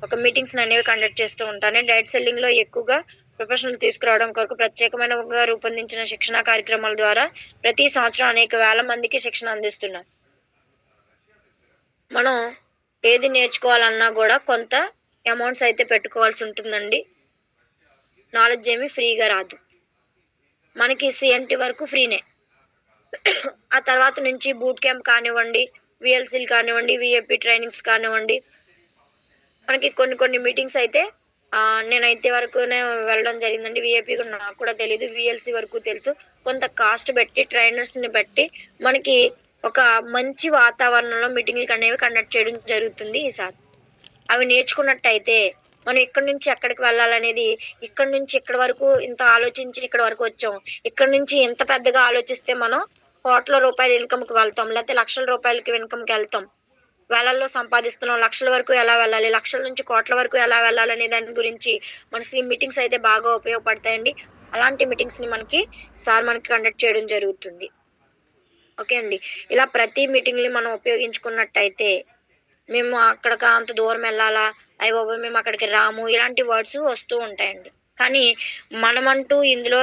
ఒక మీటింగ్స్‌ని అనేవి కండక్ట్ చేస్తూ ఉంటారు. డైరెక్ట్ సెల్లింగ్‌లో ఎక్కువగా ప్రొఫెషనల్ తీసుకురావడం కొరకు ప్రత్యేకమైనవిగా రూపొందించిన శిక్షణా కార్యక్రమాల ద్వారా ప్రతి సంవత్సరం అనేక వేల మందికి శిక్షణ అందిస్తున్నారు. మనం ఏది నేర్చుకోవాలన్నా గూడా కొంత అమౌంట్స్ అయితే పెట్టుకోవాల్సి ఉంటుందండి. నాలెడ్జ్ ఏమి ఫ్రీగా రాదు. మనకి సీఎన్‌టీ వరకు ఫ్రీనే. ఆ తర్వాత నుంచి బూట్ క్యాంప్ కానివ్వండి, వీఎల్సీలు కానివ్వండి, వీఏపీ ట్రైనింగ్స్ కానివ్వండి, మనకి కొన్ని మీటింగ్స్ అయితే నేనైతే వరకునే వెళ్ళడం జరిగిందండి. వీఏపీ కూడా నాకు కూడా తెలీదు. వీఎల్సీ వరకు తెలుసు. కొంత కాస్ట్ బట్టి, ట్రైనర్స్‌ని బట్టి మనకి ఒక మంచి వాతావరణంలో మీటింగ్‌లనేవి కండక్ట్ చేయడం జరుగుతుంది ఈసారి. అవి నేర్చుకున్నట్టయితే మనం ఇక్కడి నుంచి ఎక్కడికి వెళ్ళాలనేది, ఇక్కడి నుంచి ఇక్కడి వరకు ఇంత ఆలోచించి ఇక్కడి వరకు వచ్చాం. ఇక్కడి నుంచి ఇంత పెద్దగా ఆలోచిస్తే మనం కోట్ల రూపాయల ఇన్‌కమ్‌కి వెళ్తాం. లేతే లక్షల రూపాయలకి ఇన్‌కమ్‌కెళ్తాం. వేలల్లో సంపాదిస్తున్నాం. లక్షల వరకు ఎలా వెళ్ళాలి? లక్షల నుంచి కోట్ల వరకు ఎలా వెళ్ళాలనే దాని గురించి మనకి మీటింగ్స్ అయితే బాగా ఉపయోగపడతాయండి. అలాంటి మీటింగ్స్‌ని మనకి కండక్ట్ చేయడం జరుగుతుంది. ఓకే అండి. ఇలా ప్రతి మీటింగ్‌ని మనం ఉపయోగించుకున్నట్టయితే మేము అక్కడికి అంత దూరం వెళ్ళాలా? అయ్యబాబోయ్! మేము అక్కడికి రాము. ఇలాంటి వర్డ్స్ వస్తూ ఉంటాయండి. కానీ మనమంటూ ఇందులో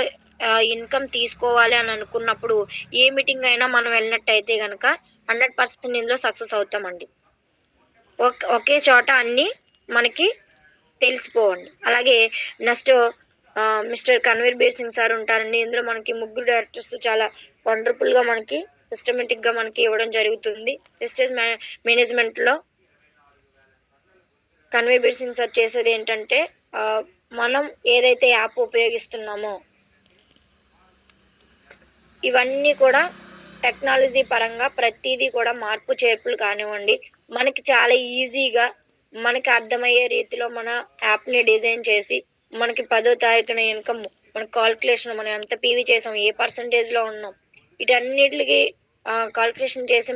ఇన్‌కమ్ తీసుకోవాలి అని అనుకున్నప్పుడు ఏ మీటింగ్ అయినా మనం వెళ్ళినట్టయితే గనక 100% ఇందులో సక్సెస్ అవుతామండి. ఒకే చోట అన్నీ మనకి తెలిసిపోవండి. అలాగే next mister Kanvir Bir Singh sir ఉంటారండి. ఇందులో మనకి ముగ్గురు డైరెక్టర్స్ చాలా వండర్‌ఫుల్‌గా మనకి సిస్టమాటిక్‌గా మనకి ఇవ్వడం జరుగుతుంది. వెస్టేజ్ మేనేజ్‌మెంట్‌లో కన్వీర్ బీర్ సింగ్ సార్ చేసేదేంటంటే మనం ఏదైతే యాప్ ఉపయోగిస్తున్నామో ఇవన్నీ కూడా టెక్నాలజీ పరంగా ప్రతీదీ కూడా మార్పు చేర్పులు కానివ్వండి, మనకి చాలా ఈజీగా మనకి అర్థమయ్యే రీతిలో మన యాప్‌ని డిజైన్ చేసి, మనకి 10వ తారీఖున ఇన్‌కమ్, మన కాలిక్యులేషన్ మనం ఎంత పీవీ చేసాం, ఏ పర్సెంటేజ్‌లో ఉన్నాం, వీటన్నిటికి కాలిక్యులేషన్ చేసి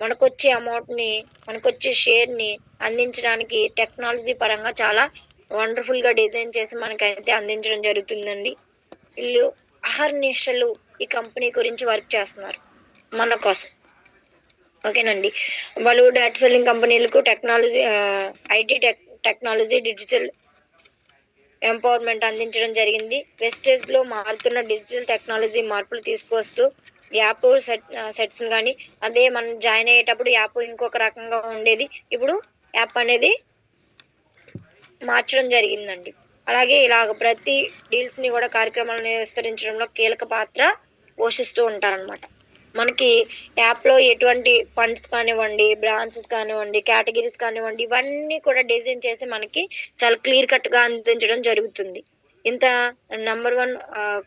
మనకొచ్చే అమౌంట్‌ని, మనకొచ్చే షేర్‌ని అందించడానికి టెక్నాలజీ పరంగా చాలా వండర్‌ఫుల్‌గా డిజైన్ చేసి మనకైతే అందించడం జరుగుతుందండి. వీళ్ళు అహర్నిశలు ఈ కంపెనీ గురించి వర్క్ చేస్తున్నారు మన కోసం. ఓకేనండి. వాళ్ళు డేటా సెల్లింగ్ కంపెనీలకు technology IT technology digital empowerment అందించడం జరిగింది. వెస్టేజ్లో మారుతున్న డిజిటల్ టెక్నాలజీ మార్పులు తీసుకొస్తూ యాప్ సెట్స్ కానీ అదే మనం జాయిన్ అయ్యేటప్పుడు యాప్ ఇంకొక రకంగా ఉండేది, ఇప్పుడు యాప్ అనేది మార్చడం జరిగిందండి. అలాగే ఇలాగ ప్రతి డీల్స్ని కూడా కార్యక్రమాలను విస్తరించడంలో కీలక పాత్ర పోషిస్తూ ఉంటారనమాట. మనకి యాప్లో ఎటువంటి ఫండ్స్ కానివ్వండి, బ్రాంచెస్ కానివ్వండి, కేటగిరీస్ కానివ్వండి, ఇవన్నీ కూడా డిజైన్ చేసి మనకి చాలా క్లియర్ కట్గా అందించడం జరుగుతుంది. ఇంత నెంబర్ 1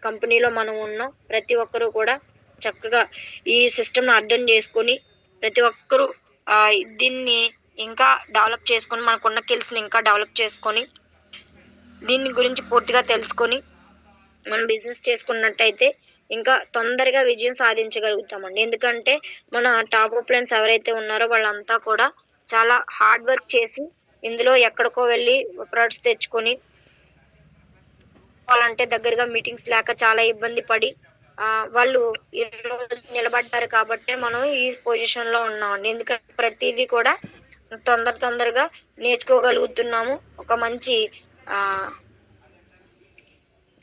కంపెనీలో మనం ఉన్నాం. ప్రతి ఒక్కరూ కూడా చక్కగా ఈ సిస్టమ్ను అర్థం చేసుకొని ప్రతి ఒక్కరూ దీన్ని ఇంకా డెవలప్ చేసుకొని మనకున్న స్కిల్స్ని ఇంకా డెవలప్ చేసుకొని దీని గురించి పూర్తిగా తెలుసుకొని మనం బిజినెస్ చేసుకున్నట్టయితే ఇంకా తొందరగా విజయం సాధించగలుగుతామండి. ఎందుకంటే మన టాప్ అప్లైన్స్ ఎవరైతే ఉన్నారో వాళ్ళంతా కూడా చాలా హార్డ్ వర్క్ చేసి ఇందులో ఎక్కడికో వెళ్ళి ప్రొడక్ట్స్ తెచ్చుకొని వాళ్ళంటే దగ్గరగా మీటింగ్స్ లేక చాలా ఇబ్బంది పడి వాళ్ళు ఈరోజు నిలబడ్డారు కాబట్టి మనం ఈ పొజిషన్లో ఉన్నామండి. ఎందుకంటే ప్రతిదీ కూడా తొందరగా నేర్చుకోగలుగుతున్నాము. ఒక మంచి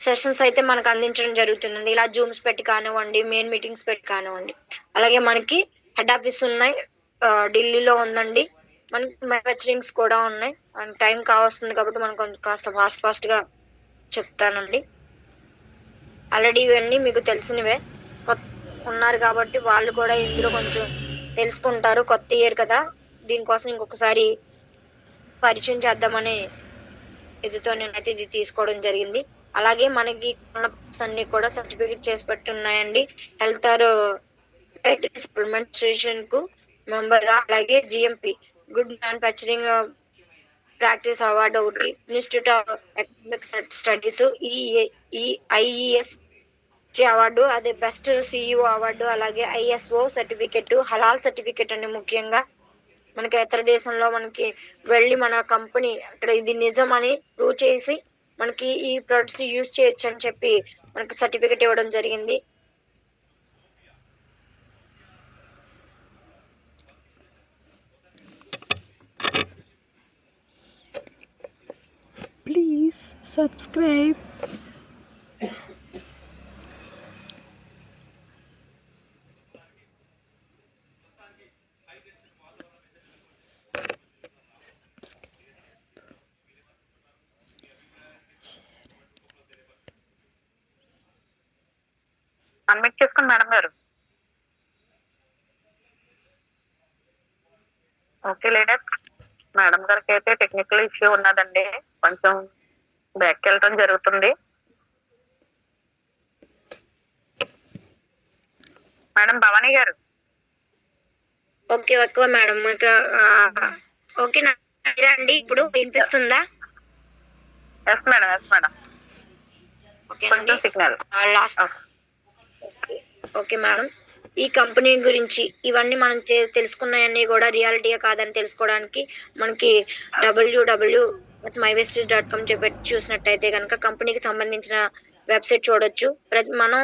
సెషన్స్ అయితే మనకు అందించడం జరుగుతుందండి. ఇలా జూమ్స్ పెట్టి కానివ్వండి, మెయిన్ మీటింగ్స్ పెట్టి కానివ్వండి. అలాగే మనకి హెడ్ ఆఫీస్ ఉన్నాయి, ఢిల్లీలో ఉందండి. మనకి మ్యానుఫ్యాక్చరింగ్స్ కూడా ఉన్నాయి. మనకి టైం కావస్తుంది కాబట్టి మనం కొంచెం కాస్త ఫాస్ట్గా చెప్తానండి. ఆల్రెడీ ఇవన్నీ మీకు తెలిసినవే, ఉన్నారు కాబట్టి వాళ్ళు కూడా ఇందులో కొంచెం తెలుసుకుంటారు. కొత్త ఇయర్ కదా, దీనికోసం ఇంకొకసారి పరిచయం చేద్దామని ఇదితో నేనైతే ఇది తీసుకోవడం జరిగింది. అలాగే మనకి అన్ని కూడా సర్టిఫికేట్ చేసి పెట్టున్నాయండి. హెల్త్ సప్లిమెంట్ స్టేషన్ కు మెంబర్గా, అలాగే GMP good manufacturing practice award ఒకటి, institute of economic studies IES award, అదే బెస్ట్ సిఇఓ అవార్డు, అలాగే ఐఎస్ఓ సర్టిఫికెట్, హలాల్ సర్టిఫికెట్ అని ముఖ్యంగా మనకి ఇతర దేశంలో మనకి వెళ్ళి మన కంపెనీ అక్కడ ఇది నిజం అని ప్రూవ్ చేసి మనకి ఈ ప్రొడక్ట్స్ యూజ్ చేయొచ్చు అని చెప్పి మనకి సర్టిఫికెట్ ఇవ్వడం జరిగింది. Please subscribe. అన్మిట్ చేసుకోండి మేడం గారు. ఓకే లీడర్, మేడం గారికి అయితే టెక్నికల్ ఇష్యూ ఉన్నదండి, కొంచెం బ్యాక్ వెళ్ళటం జరుగుతుంది. మేడం భవానీ గారు. ఓకే మేడం, ఓకే అండి, ఇప్పుడు వినిపిస్తుందా? ఎస్ మేడం, కొంచెం సిగ్నల్ లాస్ట్. ఓకే మేడం, ఈ కంపెనీ గురించి ఇవన్నీ మనం తెలుసుకున్నాయన్నీ కూడా రియాలిటీగా కాదని తెలుసుకోవడానికి మనకి www.mywestage.com చెప్పి చూసినట్టయితే కనుక కంపెనీకి సంబంధించిన వెబ్సైట్ చూడొచ్చు. మనం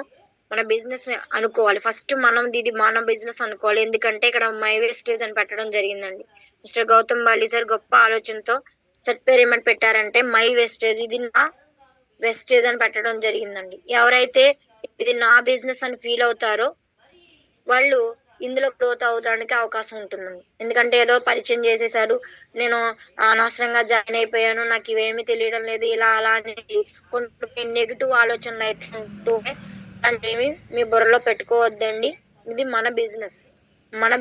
మన బిజినెస్ అనుకోవాలి. ఫస్ట్ మనం ఇది మన బిజినెస్ అనుకోవాలి. ఎందుకంటే ఇక్కడ మై వేస్టేజ్ అని పెట్టడం జరిగిందండి. మిస్టర్ గౌతమ్ బాలి సార్ గొప్ప ఆలోచనతో సెట్ పేరు ఏమని పెట్టారంటే మై వేస్టేజ్, ఇది నా వెస్టేజ్ అని పెట్టడం జరిగిందండి. ఎవరైతే ఇది నా బిజినెస్ అని ఫీల్ అవుతారో వాళ్ళు ఇందులో గ్రోత్ అవడానికి అవకాశం ఉంటుందండి. ఎందుకంటే ఏదో పరిచయం చేసేసారు, నేను అనవసరంగా జాయిన్ అయిపోయాను, నాకు ఇవేమీ తెలియడం లేదు, ఇలా అలా అనేది కొన్ని నెగిటివ్ ఆలోచనలు అయితే ఉంటూనే అలాంటివి మీ బుర్రలో పెట్టుకోవద్దండి. ఇది మన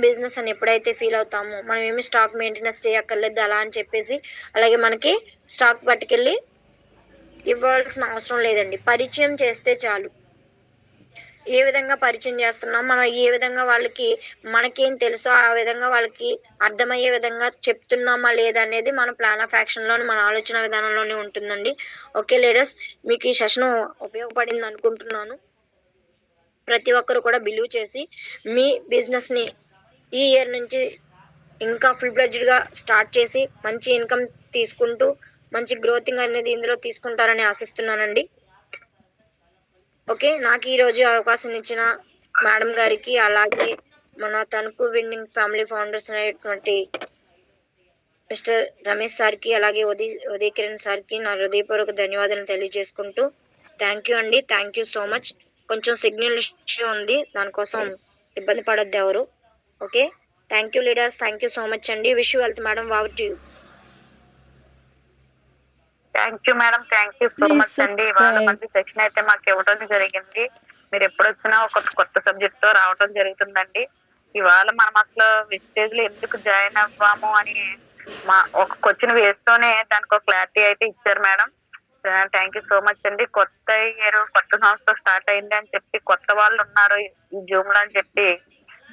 బిజినెస్ అని ఎప్పుడైతే ఫీల్ అవుతామో మనం ఏమి స్టాక్ మెయింటెనెన్స్ చేయక్కర్లేదు అలా అని చెప్పేసి, అలాగే మనకి స్టాక్ పట్టుకెళ్ళి ఇవ్వాల్సిన అవసరం లేదండి. పరిచయం చేస్తే చాలు. ఏ విధంగా పరిచయం చేస్తున్నాం, మనం ఏ విధంగా వాళ్ళకి మనకేం తెలుసో ఆ విధంగా వాళ్ళకి అర్థమయ్యే విధంగా చెప్తున్నామా లేదా అనేది మన ప్లాన్ ఆఫ్ యాక్షన్లోని మన ఆలోచన విధానంలోనే ఉంటుందండి. ఓకే లీడర్స్, మీకు ఈ సెషన్ ఉపయోగపడింది అనుకుంటున్నాను. ప్రతి ఒక్కరు కూడా బిలీవ్ చేసి మీ బిజినెస్ని ఈ ఇయర్ నుంచి ఇంకా ఫుల్ ఫ్లెడ్జ్డ్గా స్టార్ట్ చేసి మంచి ఇన్కమ్ తీసుకుంటూ మంచి గ్రోతింగ్ అనేది ఇందులో తీసుకుంటారని ఆశిస్తున్నానండి. ఓకే, నాకు ఈరోజు అవకాశం ఇచ్చిన మేడం గారికి, అలాగే మన తణుకు విన్నింగ్ ఫ్యామిలీ ఫౌండర్స్ అనేటువంటి మిస్టర్ రమేష్ సార్కి, అలాగే ఉదయ్ కిరణ్ సార్కి నా హృదయపూర్వక ధన్యవాదాలు తెలియజేసుకుంటూ థ్యాంక్ యూ అండి. Thank you so much. కొంచెం సిగ్నల్ ఇష్యూ ఉంది, దానికోసం ఇబ్బంది పడొద్దు ఎవరు. Okay, thank you leaders. Thank you so much అండి. Wish you wealth madam. Over to you. Thank you madam, thank you so Please much అండి. ఇవాళ subscribe. మంచి సెషన్ అయితే మాకు ఇవ్వడం జరిగింది. మీరు ఎప్పుడు వచ్చినా ఒక కొత్త సబ్జెక్ట్ తో రావడం జరుగుతుందండి. ఇవాళ మనం అసలు విస్టేజ్ లో ఎందుకు జాయిన్ అవ్వాము అని ఒక క్వశ్చన్ వేస్తూనే దానికి ఒక క్లారిటీ అయితే ఇచ్చారు madam. Thank you so much అండి. కొత్త ఇయర్ కొత్త సంవత్సరం స్టార్ట్ అయింది అని చెప్పి కొత్త వాళ్ళు ఉన్నారు ఈ జూమ్ లో అని చెప్పి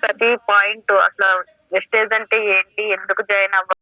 ప్రతి పాయింట్ అసలు వెస్టేజ్ అంటే ఏంటి, ఎందుకు జాయిన్ అవ్వాలి